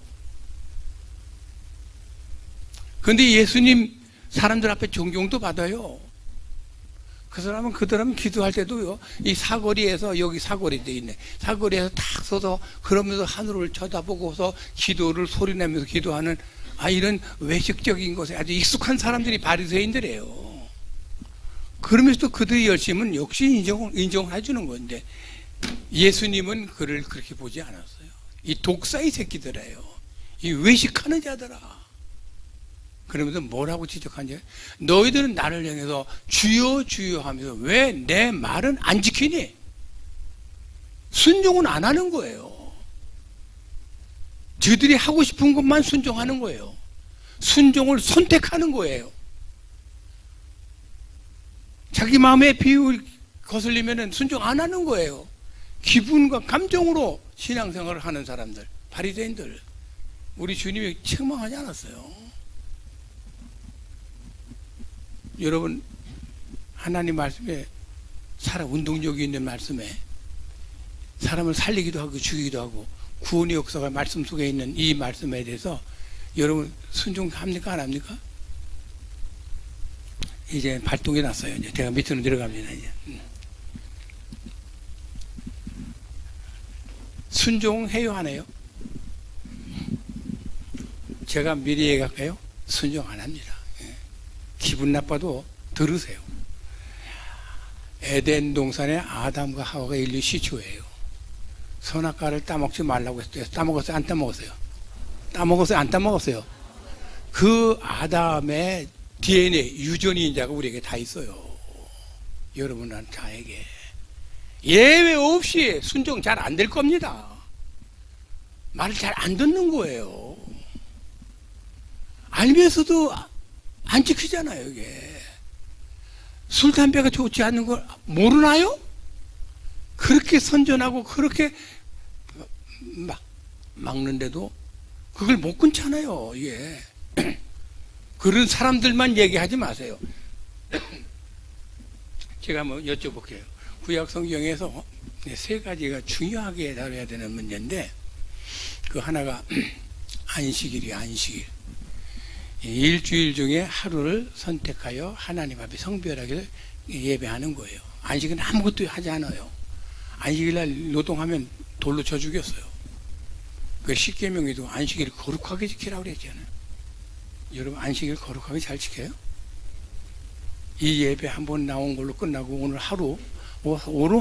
[SPEAKER 1] 그런데 예수님 사람들 앞에 존경도 받아요. 그 사람은 기도할 때도요 이 사거리에서 여기 사거리 돼 있네. 사거리에서 탁 서서 그러면서 하늘을 쳐다보고서 기도를 소리내면서 기도하는 이런 외식적인 것에 아주 익숙한 사람들이 바리새인들이에요. 그러면서도 그들의 열심은 역시 인정을 해주는 건데 예수님은 그를 그렇게 보지 않았어요. 이 독사의 새끼들이에요. 이 외식하는 자들아. 그러면서 뭐라고 지적하냐? 너희들은 나를 향해서 주여 주여 하면서 왜 내 말은 안 지키니? 순종은 안 하는 거예요. 저들이 하고 싶은 것만 순종하는 거예요. 순종을 선택하는 거예요. 자기 마음에 비유 거슬리면 순종 안 하는 거예요. 기분과 감정으로 신앙생활을 하는 사람들, 바리새인들, 우리 주님이 책망하지 않았어요. 여러분, 하나님 말씀에 운동력이 있는 말씀에 사람을 살리기도 하고 죽이기도 하고 구원의 역사가 말씀 속에 있는 이 말씀에 대해서 여러분 순종합니까? 안 합니까? 이제 발동이 났어요. 이제 제가 밑으로 내려갑니다. 이제. 순종해요, 안 해요? 제가 미리 얘기할까요? 순종 안 합니다. 기분 나빠도 들으세요. 에덴 동산에 아담과 하와가 인류 시초예요. 선악과를 따먹지 말라고 했어요. 따먹었어요? 안 따먹었어요? 따먹었어요? 안 따먹었어요? 그 아담의 DNA, 유전인자가 우리에게 다 있어요. 여러분 자에게. 예외 없이 순종 잘 안 될 겁니다. 말을 잘 안 듣는 거예요. 알면서도 안 지키잖아요, 이게. 술, 담배가 좋지 않는 걸 모르나요? 그렇게 선전하고 그렇게 막는데도 그걸 못 끊잖아요, 이게. 그런 사람들만 얘기하지 마세요. 제가 한번 여쭤볼게요. 구약 성경에서 세 가지가 중요하게 다뤄야 되는 문제인데, 그 하나가 안식일이에요, 안식일. 일주일 중에 하루를 선택하여 하나님 앞에 성별하게 예배하는 거예요. 안식일은 아무것도 하지 않아요. 안식일날 노동하면 돌로 쳐 죽였어요. 그 십계명에도 안식일을 거룩하게 지키라고 그랬잖아요. 여러분 안식일 거룩하게 잘 지켜요? 이 예배 한번 나온 걸로 끝나고 오늘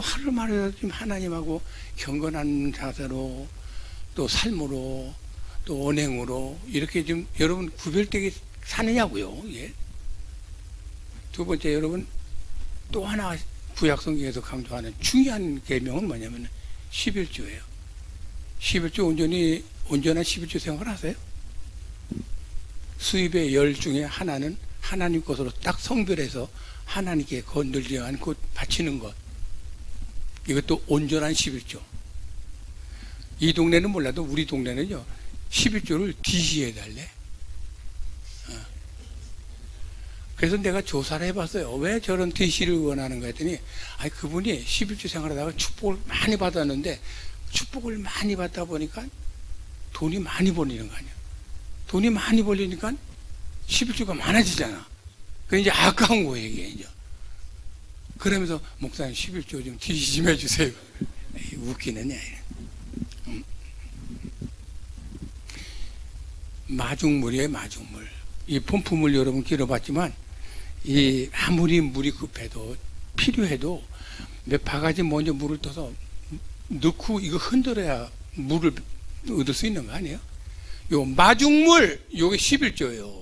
[SPEAKER 1] 하루만이라도 좀 하나님하고 경건한 자세로 또 삶으로 또 언행으로 이렇게 좀 여러분 구별되게 사느냐고요. 예. 두 번째, 여러분 또 하나 구약 성경에서 강조하는 중요한 계명은 뭐냐면 11조예요. 11조 온전한 11조 생활하세요? 수입의 열 중에 하나는 하나님 것으로 딱 성별해서 하나님께 건들지 않고 바치는 것. 이것도 온전한 11조. 이 동네는 몰라도 우리 동네는요 11조를 DC해달래. 그래서 내가 조사를 해봤어요. 왜 저런 DC를 원하는가 했더니 그분이 11조 생활하다가 축복을 많이 받았는데 축복을 많이 받다 보니까 돈이 많이 벌리는 거 아니야. 돈이 많이 벌리니까 11조가 많아지잖아. 그게 이제 아까운 거예요, 이게 이제. 그러면서 목사님 11조 좀 DC 좀 해주세요. 웃기느냐. 마중물이에요, 마중물. 이 펌프물 여러분 길어봤지만 아무리 물이 급해도 필요해도 몇 바가지 먼저 물을 떠서 넣고 이거 흔들어야 물을 얻을 수 있는 거 아니에요? 요 마중물 요게 11조예요.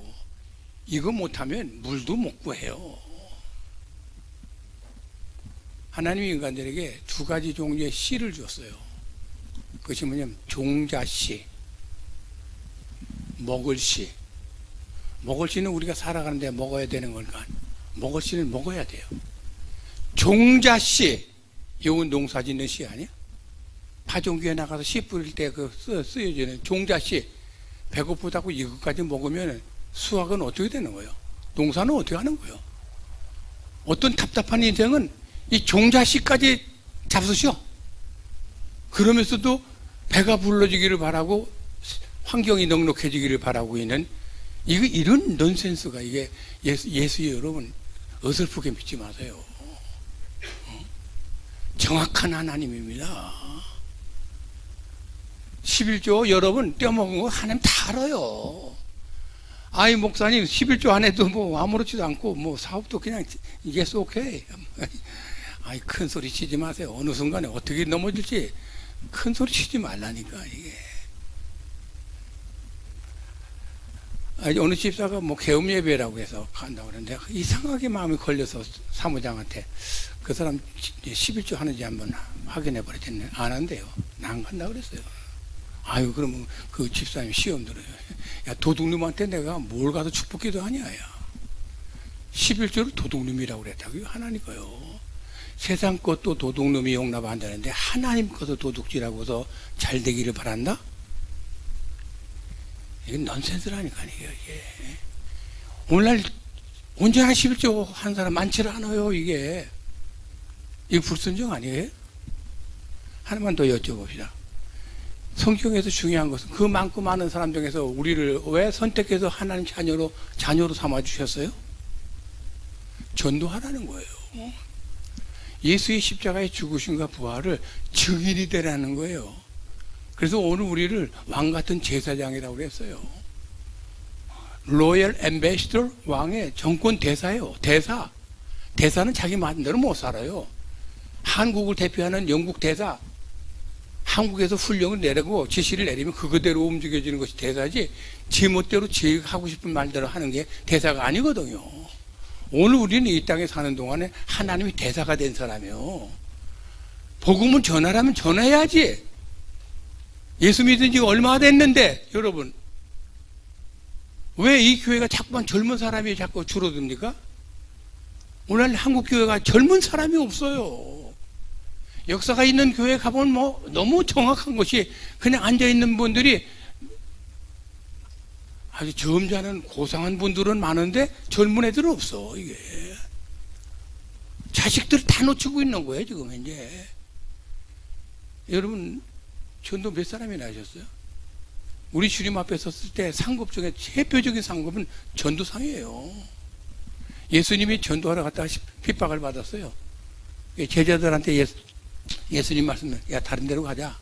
[SPEAKER 1] 이거 못하면 물도 못 구해요. 하나님이 인간들에게 두 가지 종류의 씨를 줬어요. 그것이 뭐냐면 종자씨, 먹을 씨. 먹을 씨는 우리가 살아가는데 먹어야 되는 걸까? 먹을 씨는 먹어야 돼요. 종자씨, 이건 농사 짓는 씨 아니야? 파종기에 나가서 씨 뿌릴 때 쓰여지는 종자씨. 배고프다고 이것까지 먹으면 수확은 어떻게 되는 거예요? 농사는 어떻게 하는 거예요? 어떤 답답한 인생은 이 종자씨까지 잡수셔. 그러면서도 배가 불러지기를 바라고 환경이 넉넉해지기를 바라고 있는 이런 넌센스가 이게 예수의 여러분 어설프게 믿지 마세요. 정확한 하나님입니다. 11조 여러분 떼어먹은 거 하나님 다 알아요. 목사님 11조 안 해도 뭐 아무렇지도 않고 뭐 사업도 그냥 yes okay. 큰 소리 치지 마세요. 어느 순간에 어떻게 넘어질지 큰 소리 치지 말라니까 이게. 어느 집사가 뭐 개업 예배라고 해서 간다고 그러는데 이상하게 마음이 걸려서 사무장한테 그 사람 11조 하는지 한번 확인해 버렸더니 안 한대요. 안 간다고 그랬어요. 그러면 그 집사님 시험 들어요. 야, 도둑놈한테 내가 뭘 가서 축복기도 하냐, 야. 11조를 도둑놈이라고 그랬다고요. 하나니까요. 세상 것도 도둑놈이 용납 안 되는데 하나님 것도 도둑질하고서 잘 되기를 바란다? 이건 넌센스라니까요, 이게. 오늘날 언제나 11조 한 사람 많지를 않아요, 이게. 이거 불순종 아니에요? 하나만 더 여쭤봅시다. 성경에서 중요한 것은 그 많고 많은 사람 중에서 우리를 왜 선택해서 하나님 자녀로 삼아주셨어요? 전도하라는 거예요. 예수의 십자가의 죽으심과 부활을 증인이 되라는 거예요. 그래서 오늘 우리를 왕같은 제사장이라고 그랬어요. 로열 앰베시더, 왕의 정권 대사예요. 대사는 자기 마음대로 못 살아요. 한국을 대표하는 영국 대사, 한국에서 훈령을 내리고 지시를 내리면 그거대로 움직여지는 것이 대사지, 제멋대로 제 하고 싶은 말대로 하는 게 대사가 아니거든요. 오늘 우리는 이 땅에 사는 동안에 하나님이 대사가 된 사람이요. 복음을 전하라면 전해야지. 예수 믿은 지 얼마나 됐는데, 여러분. 왜 이 교회가 자꾸만 젊은 사람이 자꾸 줄어듭니까? 오늘 한국 교회가 젊은 사람이 없어요. 역사가 있는 교회 가보면 너무 정확한 것이 그냥 앉아있는 분들이 아주 점잖은 고상한 분들은 많은데 젊은 애들은 없어, 이게. 자식들을 다 놓치고 있는 거예요, 지금 현재. 여러분, 전도 몇 사람이나 하셨어요? 우리 주님 앞에 섰을 때 상급 중에 대표적인 상급은 전도상이에요. 예수님이 전도하러 갔다가 핍박을 받았어요. 제자들한테 예수님 말씀을, 야, 다른 데로 가자.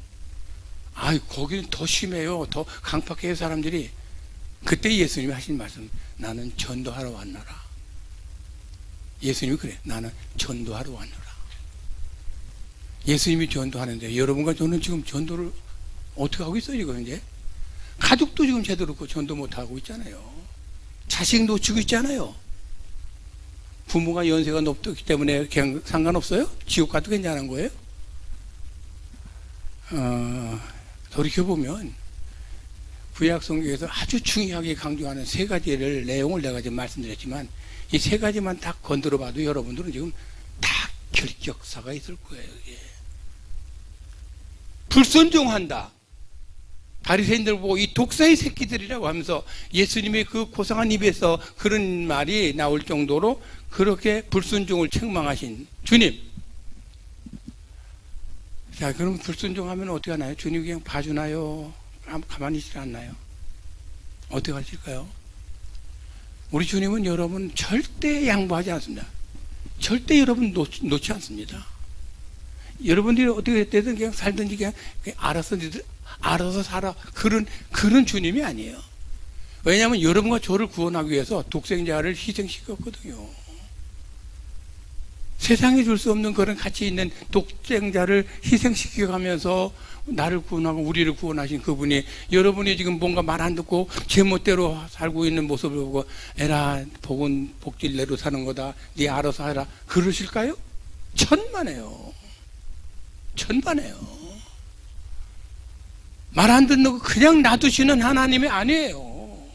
[SPEAKER 1] 아이, 거기는 더 심해요. 더 강팍해요, 사람들이. 그때 예수님이 하신 말씀, 나는 전도하러 왔노라. 예수님이 그래, 나는 전도하러 왔노라. 예수님이 전도하는데 여러분과 저는 지금 전도를 어떻게 하고 있어요, 지금 이제? 가족도 지금 제대로 전도 못하고 있잖아요. 자식 놓치고 있잖아요. 부모가 연세가 높기 때문에 그냥 상관없어요? 지옥 가도 괜찮은 거예요? 돌이켜보면 구약 성경에서 아주 중요하게 강조하는 세 가지를 내용을 내가 지금 말씀드렸지만 이 세 가지만 딱 건드려 봐도 여러분들은 지금 다 결격사가 있을 거예요. 이게. 불순종한다. 바리새인들 보고 이 독사의 새끼들이라고 하면서 예수님의 그 고상한 입에서 그런 말이 나올 정도로 그렇게 불순종을 책망하신 주님. 자, 그럼 불순종하면 어떻게 하나요? 주님 그냥 봐주나요? 가만히 있지 않나요? 어떻게 하실까요? 우리 주님은 여러분 절대 양보하지 않습니다. 절대 여러분 놓지 않습니다. 여러분들이 어떻게 되든 그냥 살든지 그냥 알아서 살아. 그런 주님이 아니에요. 왜냐하면 여러분과 저를 구원하기 위해서 독생자를 희생시켰거든요. 세상에 줄 수 없는 그런 가치 있는 독생자를 희생시켜가면서 나를 구원하고 우리를 구원하신 그분이 여러분이 지금 뭔가 말 안 듣고 제멋대로 살고 있는 모습을 보고 에라 복은 복질내로 사는 거다. 네 알아서 하라. 그러실까요? 천만에요. 말 안 듣는 거 그냥 놔두시는 하나님이 아니에요.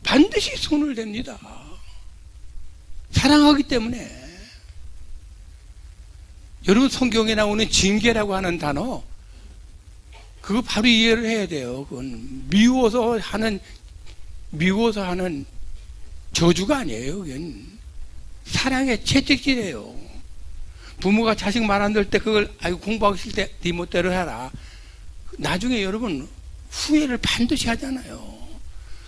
[SPEAKER 1] 반드시 손을 댑니다. 사랑하기 때문에. 여러분 성경에 나오는 징계라고 하는 단어 그거 바로 이해를 해야 돼요. 그건 미워서 하는 저주가 아니에요. 그건 사랑의 채찍질이에요. 부모가 자식 말 안 들을 때 그걸 아이고 공부하기 싫을 때 네 멋대로 해라. 나중에 여러분 후회를 반드시 하잖아요.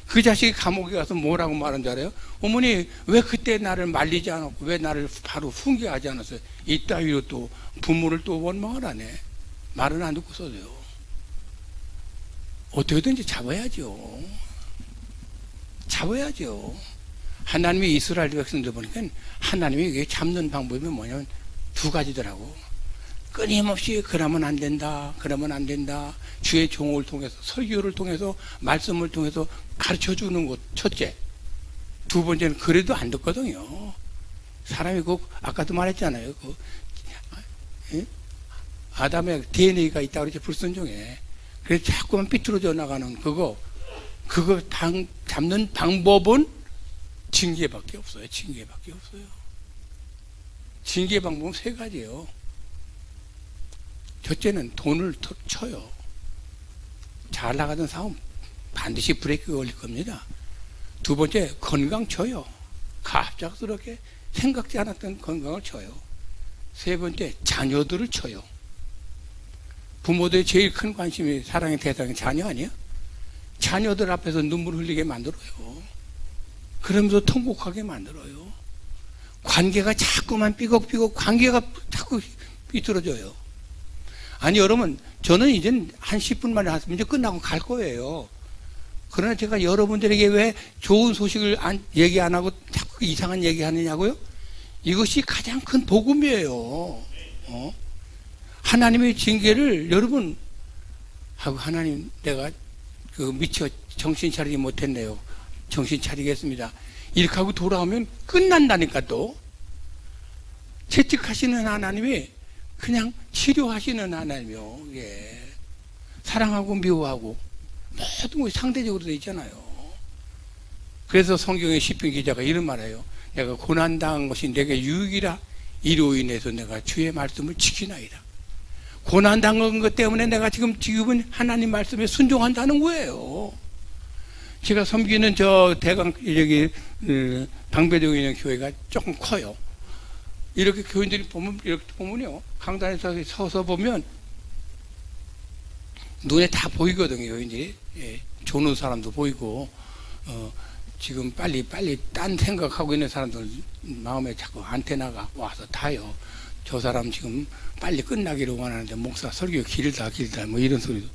[SPEAKER 1] 그 자식이 감옥에 가서 뭐라고 말한 줄 알아요? 어머니 왜 그때 나를 말리지 않았고 왜 나를 바로 훈계하지 않았어요? 이따위로 또 부모를 또 원망을 하네. 말은 안 듣고서도요. 어떻게든지 잡아야죠. 하나님이 이스라엘 백성들 보니까 하나님이 이게 잡는 방법이 뭐냐면 두 가지더라고. 끊임없이 그러면 안 된다. 주의 종을 통해서 설교를 통해서 말씀을 통해서 가르쳐 주는 것 첫째. 두 번째는 그래도 안 듣거든요. 사람이 아까도 말했잖아요. 아담의 DNA가 있다고 그랬지 불순종해. 그래서 자꾸만 삐뚤어져 나가는 그거 잡는 방법은 징계밖에 없어요. 징계 방법은 세 가지예요. 첫째는 돈을 쳐요. 잘 나가던 사업 반드시 브레이크가 걸릴 겁니다. 두 번째, 건강 쳐요. 갑작스럽게 생각지 않았던 건강을 쳐요. 세 번째, 자녀들을 쳐요. 부모들의 제일 큰 관심이 사랑의 대상이 자녀 아니야? 자녀들 앞에서 눈물 흘리게 만들어요. 그러면서 통곡하게 만들어요. 관계가 자꾸만 삐걱삐걱 관계가 자꾸 삐뚤어져요. 아니 여러분, 저는 이제 한 10분 만에 왔으면 이제 끝나고 갈 거예요. 그러나 제가 여러분들에게 왜 좋은 소식을 얘기 안 하고 자꾸 이상한 얘기 하느냐고요? 이것이 가장 큰 복음이에요. 하나님의 징계를 여러분 하고, 하나님 내가 미처 정신 차리지 못했네요. 정신 차리겠습니다. 이렇게 하고 돌아오면 끝난다니까. 또 채찍하시는 하나님이 그냥 치료하시는 하나님이요. 예. 사랑하고 미워하고 모든 것이 상대적으로 되어 있잖아요. 그래서 성경의 시편 기자가 이런 말해요. 내가 고난당한 것이 내게 유익이라. 이로 인해서 내가 주의 말씀을 지키나이다. 고난당한 것 때문에 내가 지금은 하나님 말씀에 순종한다는 거예요. 제가 섬기는 저 대강 여기 방배동에 있는 교회가 조금 커요. 이렇게 교인들이 이렇게 보면요, 강단에서 서서 보면 눈에 다 보이거든요. 교인들이. 예, 조는 사람도 보이고, 지금 빨리 딴 생각하고 있는 사람들 마음에 자꾸 안테나가 와서 타요. 저 사람 지금 빨리 끝나기를 원하는데 목사 설교 길다 뭐 이런 소리도.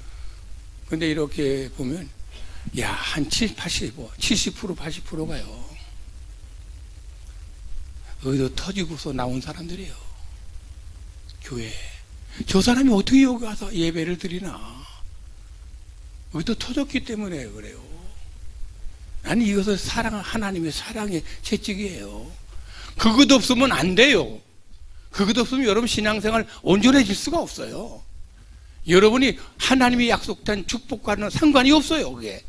[SPEAKER 1] 근데 이렇게 보면 야, 한 70, 80% 가요. 어디서 터지고서 나온 사람들이에요. 교회. 저 사람이 어떻게 여기 와서 예배를 드리나. 어디서 터졌기 때문에 그래요. 아니, 이것은 하나님의 사랑의 채찍이에요. 그것 없으면 안 돼요. 그것 없으면 여러분 신앙생활 온전해질 수가 없어요. 여러분이 하나님이 약속한 축복과는 상관이 없어요, 그게.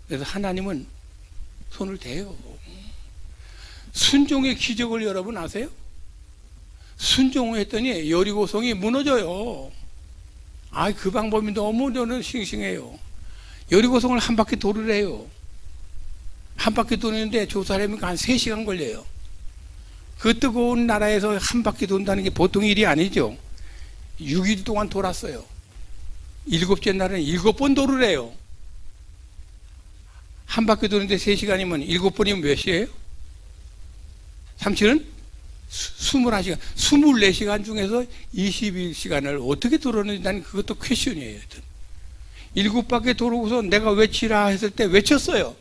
[SPEAKER 1] 그래서 하나님은 손을 대요. 순종의 기적을 여러분 아세요? 순종을 했더니 여리고성이 무너져요. 그 방법이 너무 저는 싱싱해요. 여리고성을 한 바퀴 도르래요. 한 바퀴 도는데 조사하려면 한 3시간 걸려요. 그 뜨거운 나라에서 한 바퀴 돈다는 게 보통 일이 아니죠. 6일 동안 돌았어요. 7째 날은 7번 도르래요. 한 바퀴 도는데 3시간이면 7번이면 몇 시예요? 37은 21시간. 24시간 중에서 21시간을 어떻게 돌았는지 난 그것도 퀘션이에요. 7바퀴 돌고서 내가 외치라 했을 때 외쳤어요.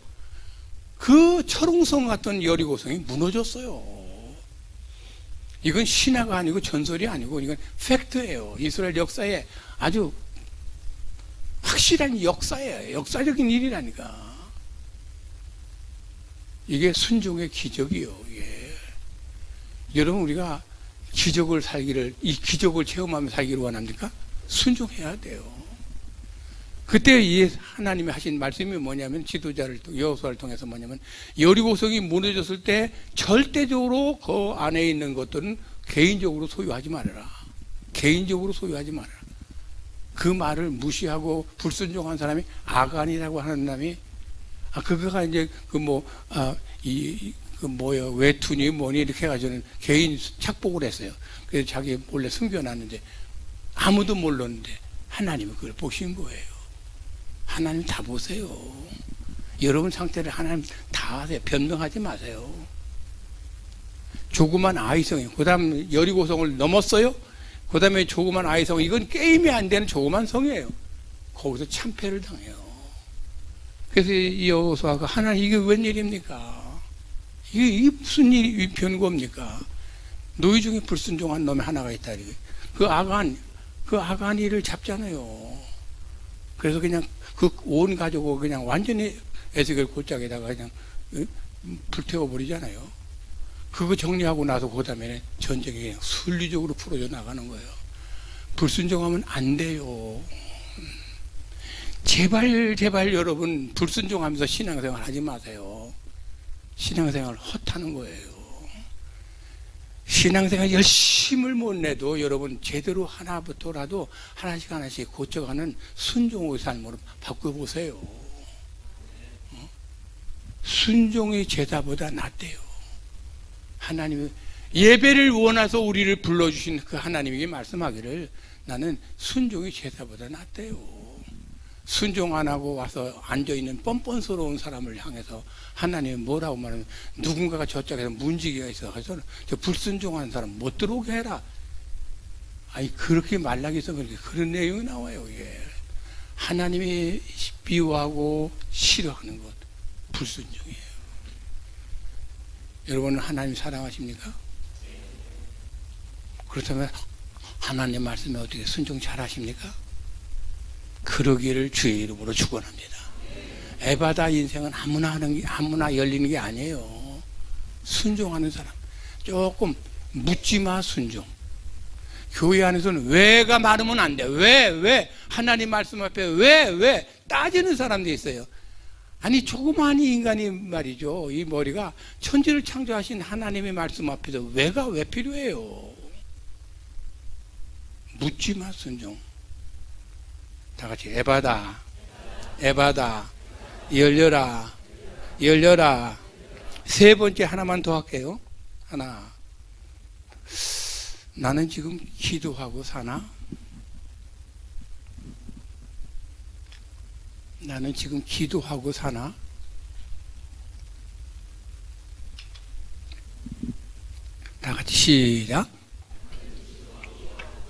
[SPEAKER 1] 그 철옹성 같은 여리고성이 무너졌어요. 이건 신화가 아니고 전설이 아니고 이건 팩트예요. 이스라엘 역사에 아주 확실한 역사예요. 역사적인 일이라니까. 이게 순종의 기적이요. 이게. 여러분, 우리가 기적을 이 기적을 체험하며 살기를 원합니까? 순종해야 돼요. 그때 이 하나님이 하신 말씀이 뭐냐면, 지도자를 여호수아를 통해서 뭐냐면, 여리고성이 무너졌을 때 절대적으로 그 안에 있는 것들은 개인적으로 소유하지 말아라. 개인적으로 소유하지 말아라. 그 말을 무시하고 불순종한 사람이 아간이라고 하는 사람이, 그거가 이제 외투니 뭐니 이렇게 해가지고는 개인 착복을 했어요. 그래서 자기 몰래 숨겨놨는데 아무도 몰랐는데 하나님은 그걸 보신 거예요. 하나님 다 보세요. 여러분 상태를 하나님 다 아세요. 변명하지 마세요. 조그만 아이성이, 그 다음 여리고성을 넘었어요. 그 다음에 조그만 아이성, 이건 게임이 안 되는 조그만 성이에요. 거기서 참패를 당해요. 그래서 이 여호수아가 하나님 이게 웬일입니까? 이게 무슨 일이 변고입니까? 너희 중에 불순종한 놈이 하나가 있다. 그 아간이를 잡잖아요. 그래서 그냥 그 온 가족을 그냥 완전히 에스겔 골짜기에다가 그냥 불태워 버리잖아요. 그거 정리하고 나서 그 다음에 전쟁이 그냥 순리적으로 풀어져 나가는 거예요. 불순종하면 안 돼요. 제발 여러분 불순종하면서 신앙생활 하지 마세요. 신앙생활 헛하는 거예요. 신앙생활 열심을 못 내도 여러분 제대로 하나부터라도 하나씩 하나씩 고쳐가는 순종의 삶으로 바꿔보세요. 순종의 제사보다 낫대요. 하나님이 예배를 원해서 우리를 불러주신 그 하나님에게 말씀하기를 나는 순종의 제사보다 낫대요. 순종 안 하고 와서 앉아있는 뻔뻔스러운 사람을 향해서 하나님이 뭐라고 말하면 누군가가 저쪽에서 문지기가 있어. 그래서 저 불순종하는 사람 못 들어오게 해라. 아니 그렇게 말락해서 그런 내용이 나와요. 이게. 하나님이 미워하고 싫어하는 것 불순종이에요. 여러분은 하나님 사랑하십니까? 그렇다면 하나님 말씀에 어떻게 순종 잘 하십니까? 그러기를 주의 이름으로 축원합니다. 에바다 인생은 아무나 하는 게 아무나 열리는 게 아니에요. 순종하는 사람 조금 묻지마 순종. 교회 안에서는 왜가 많으면 안 돼. 왜 하나님 말씀 앞에 왜 따지는 사람도 있어요. 아니 조그마한 인간이 말이죠. 이 머리가 천지를 창조하신 하나님의 말씀 앞에서 왜가 왜 필요해요. 묻지마 순종. 다 같이 에바다 열려라. 세 번째 하나만 더 할게요. 하나. 나는 지금 기도하고 사나? 나는 지금 기도하고 사나? 다 같이 시작.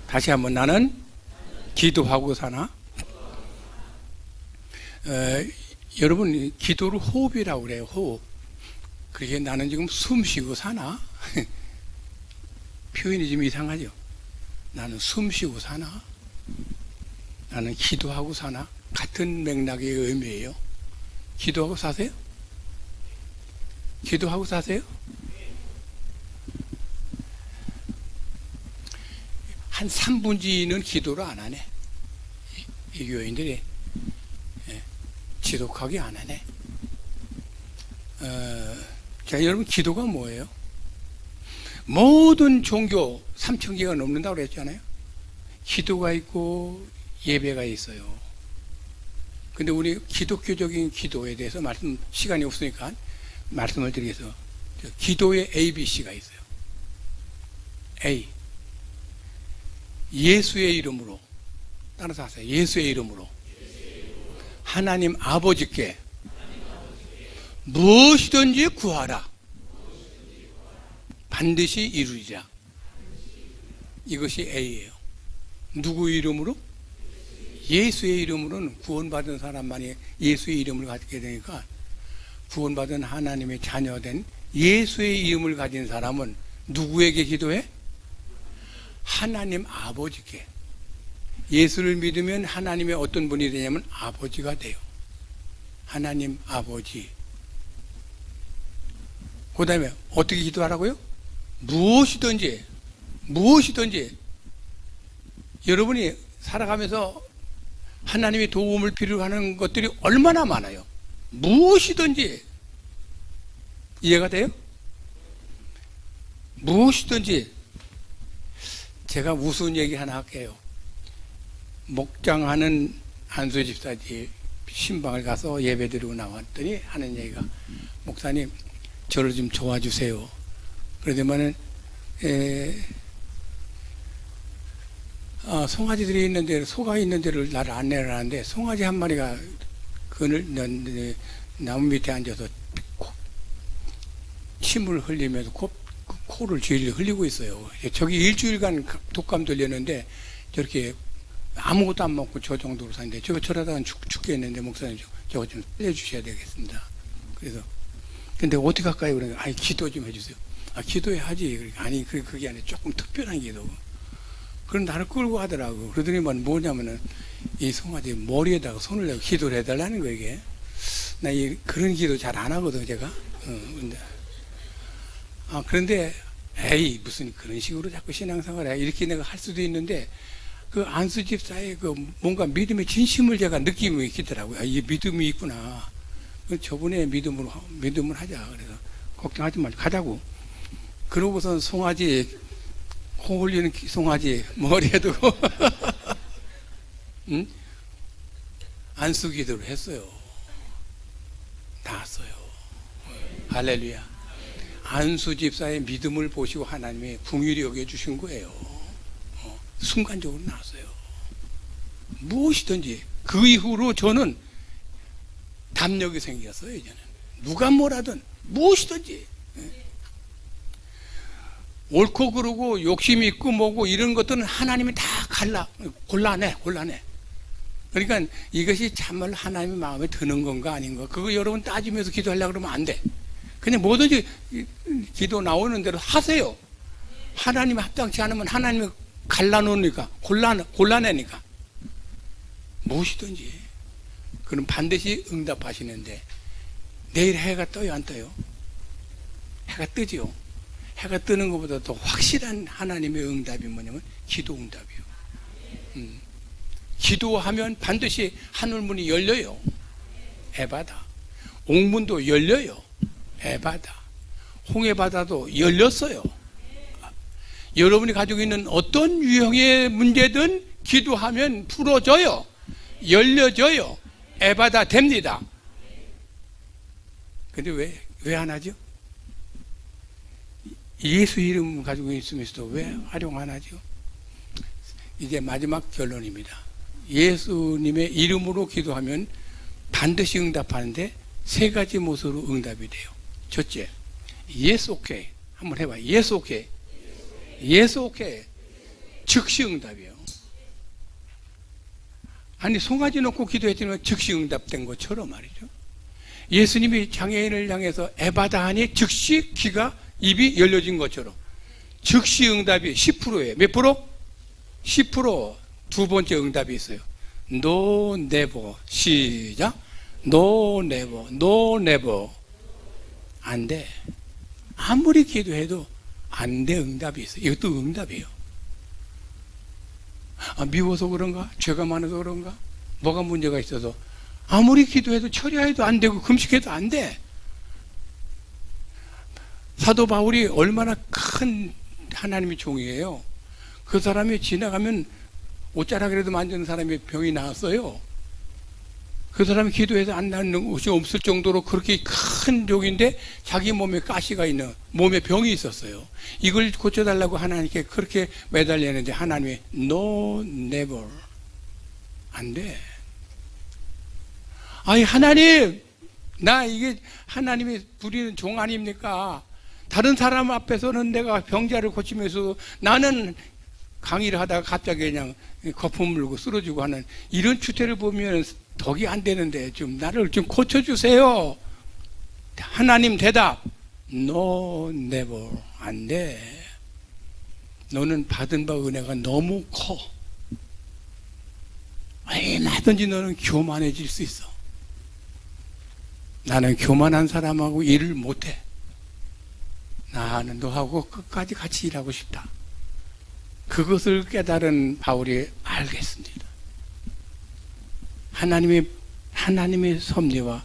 [SPEAKER 1] 다시 한번 나는 기도하고 사나? 여러분 기도를 호흡이라고 그래요. 호흡. 그러게 나는 지금 숨 쉬고 사나? 표현이 좀 이상하죠. 나는 숨 쉬고 사나? 나는 기도하고 사나? 같은 맥락의 의미예요. 기도하고 사세요? 기도하고 사세요? 한 3분지는 기도를 안 하네. 이 교인들이 지독하게 안 하네. 자, 여러분 기도가 뭐예요? 모든 종교 3,000개가 넘는다고 그랬잖아요. 기도가 있고 예배가 있어요. 근데 우리 기독교적인 기도에 대해서 시간이 없으니까 말씀을 드리겠어요. 기도의 ABC가 있어요. A. 예수의 이름으로. 따라서 하세요. 예수의 이름으로. 하나님 아버지께 무엇이든지 구하라. 반드시 이루리라. 이것이 A예요. 누구 이름으로? 예수의 이름으로는 구원받은 사람만이 예수의 이름을 갖게 되니까 구원받은 하나님의 자녀된 예수의 이름을 가진 사람은 누구에게 기도해? 하나님 아버지께. 예수를 믿으면 하나님의 어떤 분이 되냐면 아버지가 돼요. 하나님 아버지. 그 다음에 어떻게 기도하라고요? 무엇이든지 여러분이 살아가면서 하나님의 도움을 필요로 하는 것들이 얼마나 많아요. 무엇이든지. 이해가 돼요? 무엇이든지. 제가 무슨 얘기 하나 할게요. 목장하는 안수 집사 집 신방을 가서 예배 드리고 나왔더니 하는 얘기가 목사님 저를 좀 도와주세요. 그러더만은 송아지들이 있는 데를 소가 있는 데를 나를 안내를 하는데 송아지 한 마리가 그늘 나무 밑에 앉아서 침을 흘리면서 코를 질질 흘리고 있어요. 저기 일주일간 독감 들렸는데 저렇게 아무것도 안 먹고 저 정도로 사는데 저러다가 죽겠는데 목사님 저거 좀 살려주셔야 되겠습니다. 그래서 근데 어떻게 할까요? 그러니까 아니 기도 좀 해주세요. 아 기도해 하지. 그러니까 아니 그게 아니라 조금 특별한 기도. 그럼 나를 끌고 하더라고. 그러더니만 뭐냐면은 이 송아지 머리에다가 손을 내고 기도를 해달라는 거 이게. 나 그런 기도 잘 안 하거든 제가. 근데 그런데 에이 무슨 그런 식으로 자꾸 신앙생활해 이렇게 내가 할 수도 있는데 그 안수 집사의 그 뭔가 믿음의 진심을 제가 느낌이 있더라고요. 이 믿음이 있구나. 저분의 믿음을 하자. 그래서 걱정하지 말고 가자고. 그러고선 송아지, 코 올리는 송아지 머리에 두고 응? 안수기도를 했어요. 나왔어요. 할렐루야. 안수 집사의 믿음을 보시고 하나님이 긍휼히 여겨주신 거예요. 순간적으로 나왔어요. 무엇이든지. 그 이후로 저는 담력이 생겼어요. 이제는 누가 뭐라든 무엇이든지 옳고 그르고 욕심 있고 뭐고 이런 것들은 하나님이 다 골라내. 그러니까 이것이 참말 하나님의 마음에 드는 건가 아닌가, 그거 여러분 따지면서 기도하려고 그러면 안 돼. 그냥 뭐든지 기도 나오는 대로 하세요. 하나님이 합당치 않으면 하나님이 갈라놓으니까, 골라내니까 무엇이든지 그럼 반드시 응답하시는데, 내일 해가 떠요 안 떠요? 해가 뜨죠. 해가 뜨는 것보다 더 확실한 하나님의 응답이 뭐냐면 기도 응답이요. 기도하면 반드시 하늘문이 열려요. 에바다. 옥문도 열려요. 에바다. 홍해바다도 열렸어요. 여러분이 가지고 있는 어떤 유형의 문제든 기도하면 풀어져요. 열려져요. 에바다 됩니다. 근데 왜 안 하죠? 예수 이름 가지고 있으면서도 왜 활용 안 하죠? 이제 마지막 결론입니다. 예수님의 이름으로 기도하면 반드시 응답하는데 세 가지 모습으로 응답이 돼요. 첫째, yes okay. 한번 해봐요. yes okay. yes okay. 즉시 응답이에요. 아니, 송아지 놓고 기도했지만 즉시 응답된 것처럼 말이죠. 예수님이 장애인을 향해서 에바다 하니 즉시 입이 열려진 것처럼 즉시 응답이 10%예요. 몇 프로? 10%. 두 번째 응답이 있어요. No, never. 시작. No, never. No, never. 안 돼. 아무리 기도해도 안 돼. 응답이 있어요. 이것도 응답이에요. 미워서 그런가? 죄가 많아서 그런가? 뭐가 문제가 있어서 아무리 기도해도 처리해도 안 되고 금식해도 안 돼. 사도 바울이 얼마나 큰 하나님의 종이에요. 그 사람이 지나가면 옷자락이라도 만지는 사람이 병이 나왔어요. 그 사람이 기도해서 안 낫는 것이 없을 정도로 그렇게 큰 종인데 자기 몸에 가시가 있는, 몸에 병이 있었어요. 이걸 고쳐달라고 하나님께 그렇게 매달리는데 하나님이 No, never. 안 돼. 아니, 하나님, 나 이게 하나님이 부리는 종 아닙니까? 다른 사람 앞에서는 내가 병자를 고치면서 나는 강의를 하다가 갑자기 그냥 거품 물고 쓰러지고 하는 이런 추태를 보면 덕이 안 되는데 좀 나를 좀 고쳐주세요. 하나님 대답, No, never. 안 돼. 너는 받은 바 은혜가 너무 커. 얼마든지 너는 교만해질 수 있어. 나는 교만한 사람하고 일을 못해. 나는 너하고 끝까지 같이 일하고 싶다. 그것을 깨달은 바울이 알겠습니다. 하나님의 섭리와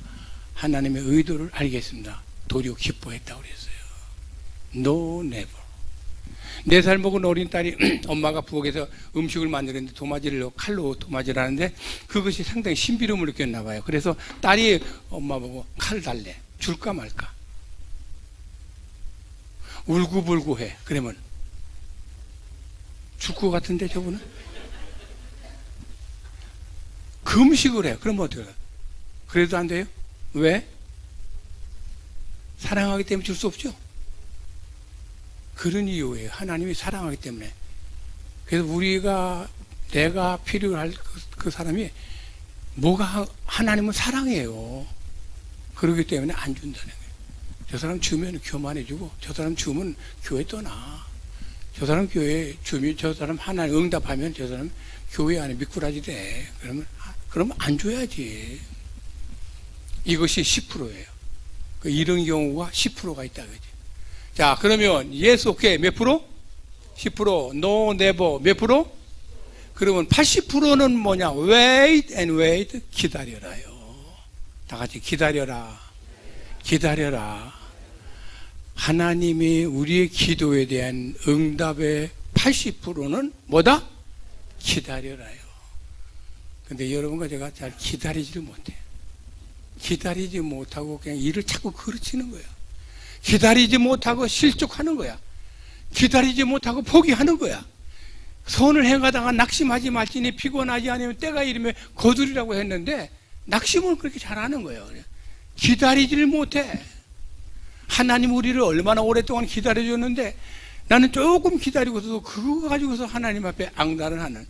[SPEAKER 1] 하나님의 의도를 알겠습니다. 도리어 기뻐했다고 그랬어요. No, never. 4살 먹은 어린 딸이 엄마가 부엌에서 음식을 만드는데 칼로 도마질을 하는데 그것이 상당히 신비로움을 느꼈나 봐요. 그래서 딸이 엄마 보고 칼 달래. 줄까 말까. 울고불고해. 그러면 줄 것 같은데 저분은? 금식을 해. 그러면 어떻게 해요? 그래도 안 돼요? 왜? 사랑하기 때문에 줄 수 없죠? 그런 이유예요. 하나님이 사랑하기 때문에. 그래서 내가 필요할 그 사람이 하나님은 사랑해요. 그렇기 때문에 안 준다는 거예요. 저 사람 주면 교만해지고, 저 사람 주면 교회 떠나. 저 사람 교회 주면, 저 사람 하나님 응답하면 저 사람 교회 안에 미꾸라지 돼. 그러면 안 줘야지. 이것이 10%예요. 이런 경우가 10%가 있다. 그지? 자, 그러면 yes, okay 몇 프로? 10%. No, never 몇 프로? 그러면 80%는 뭐냐? Wait and wait. 기다려라요. 다 같이 기다려라. 기다려라. 하나님이 우리의 기도에 대한 응답의 80%는 뭐다? 기다려라요. 근데 여러분과 제가 잘 기다리지를 못해요. 기다리지 못하고 그냥 일을 자꾸 그르치는 거야. 기다리지 못하고 실족하는 거야. 기다리지 못하고 포기하는 거야. 선을 행하다가 낙심하지 말지니 피곤하지 않으면 때가 이르면 거두리라고 했는데 낙심을 그렇게 잘하는 거예요. 기다리지를 못해. 하나님 우리를 얼마나 오랫동안 기다려줬는데 나는 조금 기다리고서도 그거 가지고서 하나님 앞에 앙달을 하는.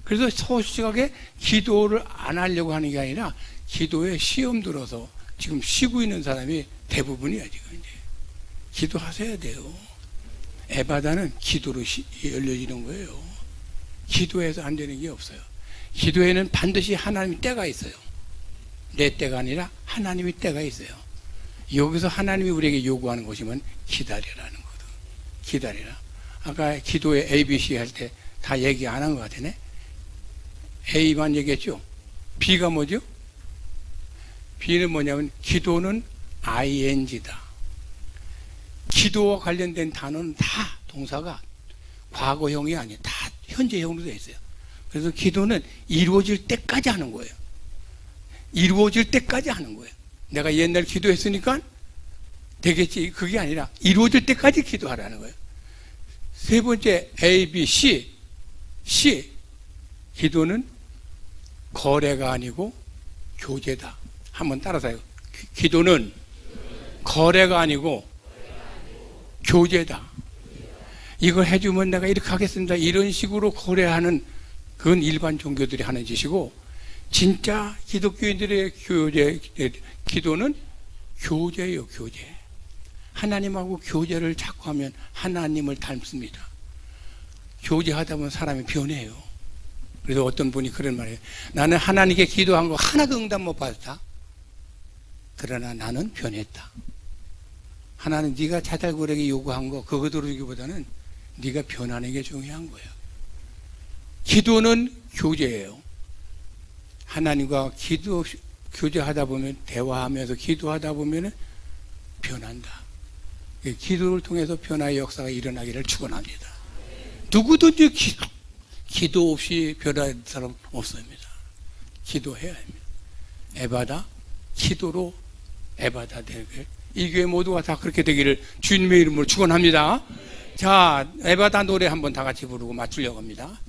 [SPEAKER 1] 그래서 소식하게 기도를 안 하려고 하는 게 아니라 기도에 시험 들어서 지금 쉬고 있는 사람이 대부분이야. 지금 이제 기도하셔야 돼요. 에바다는 기도로 열려지는 거예요. 기도해서 안 되는 게 없어요. 기도에는 반드시 하나님의 때가 있어요. 내 때가 아니라 하나님의 때가 있어요. 여기서 하나님이 우리에게 요구하는 것이면 기다리라는 거거든. 기다리라. 아까 기도에 ABC 할 때 다 얘기 안 한 것 같으네. A만 얘기했죠. B가 뭐죠? B는 뭐냐면 기도는 ing다. 기도와 관련된 단어는 다 동사가 과거형이 아니에요. 다 현재형으로 되어 있어요. 그래서 기도는 이루어질 때까지 하는 거예요. 이루어질 때까지 하는 거예요. 내가 옛날 기도했으니까 되겠지. 그게 아니라 이루어질 때까지 기도하라는 거예요. 세 번째 A, B, C. 기도는 거래가 아니고 교제다. 한번 따라서 해요. 기도는 거래가 아니고 교제다. 이걸 해주면 내가 이렇게 하겠습니다. 이런 식으로 거래하는 그건 일반 종교들이 하는 짓이고 진짜 기독교인들의 기도는 교제예요. 교제. 하나님하고 교제를 자꾸 하면 하나님을 닮습니다. 교제하다 보면 사람이 변해요. 그래서 어떤 분이 그런 말이에요. 나는 하나님께 기도한 거 하나도 응답 못 받았다. 그러나 나는 변했다. 하나는 네가 자잘구레게 요구한 거 그거 들어주기보다는 네가 변하는 게 중요한 거예요. 기도는 교제예요. 하나님과 교제하다 보면 대화하면서 기도하다 보면 변한다. 기도를 통해서 변화의 역사가 일어나기를 축원합니다. 누구든지 기도 없이 변할 사람 없습니다. 기도해야 합니다. 에바다 기도로 에바다 되길 이 교회 모두가 다 그렇게 되기를 주님의 이름으로 축원합니다. 자, 에바다 노래 한번 다 같이 부르고 맞추려고 합니다.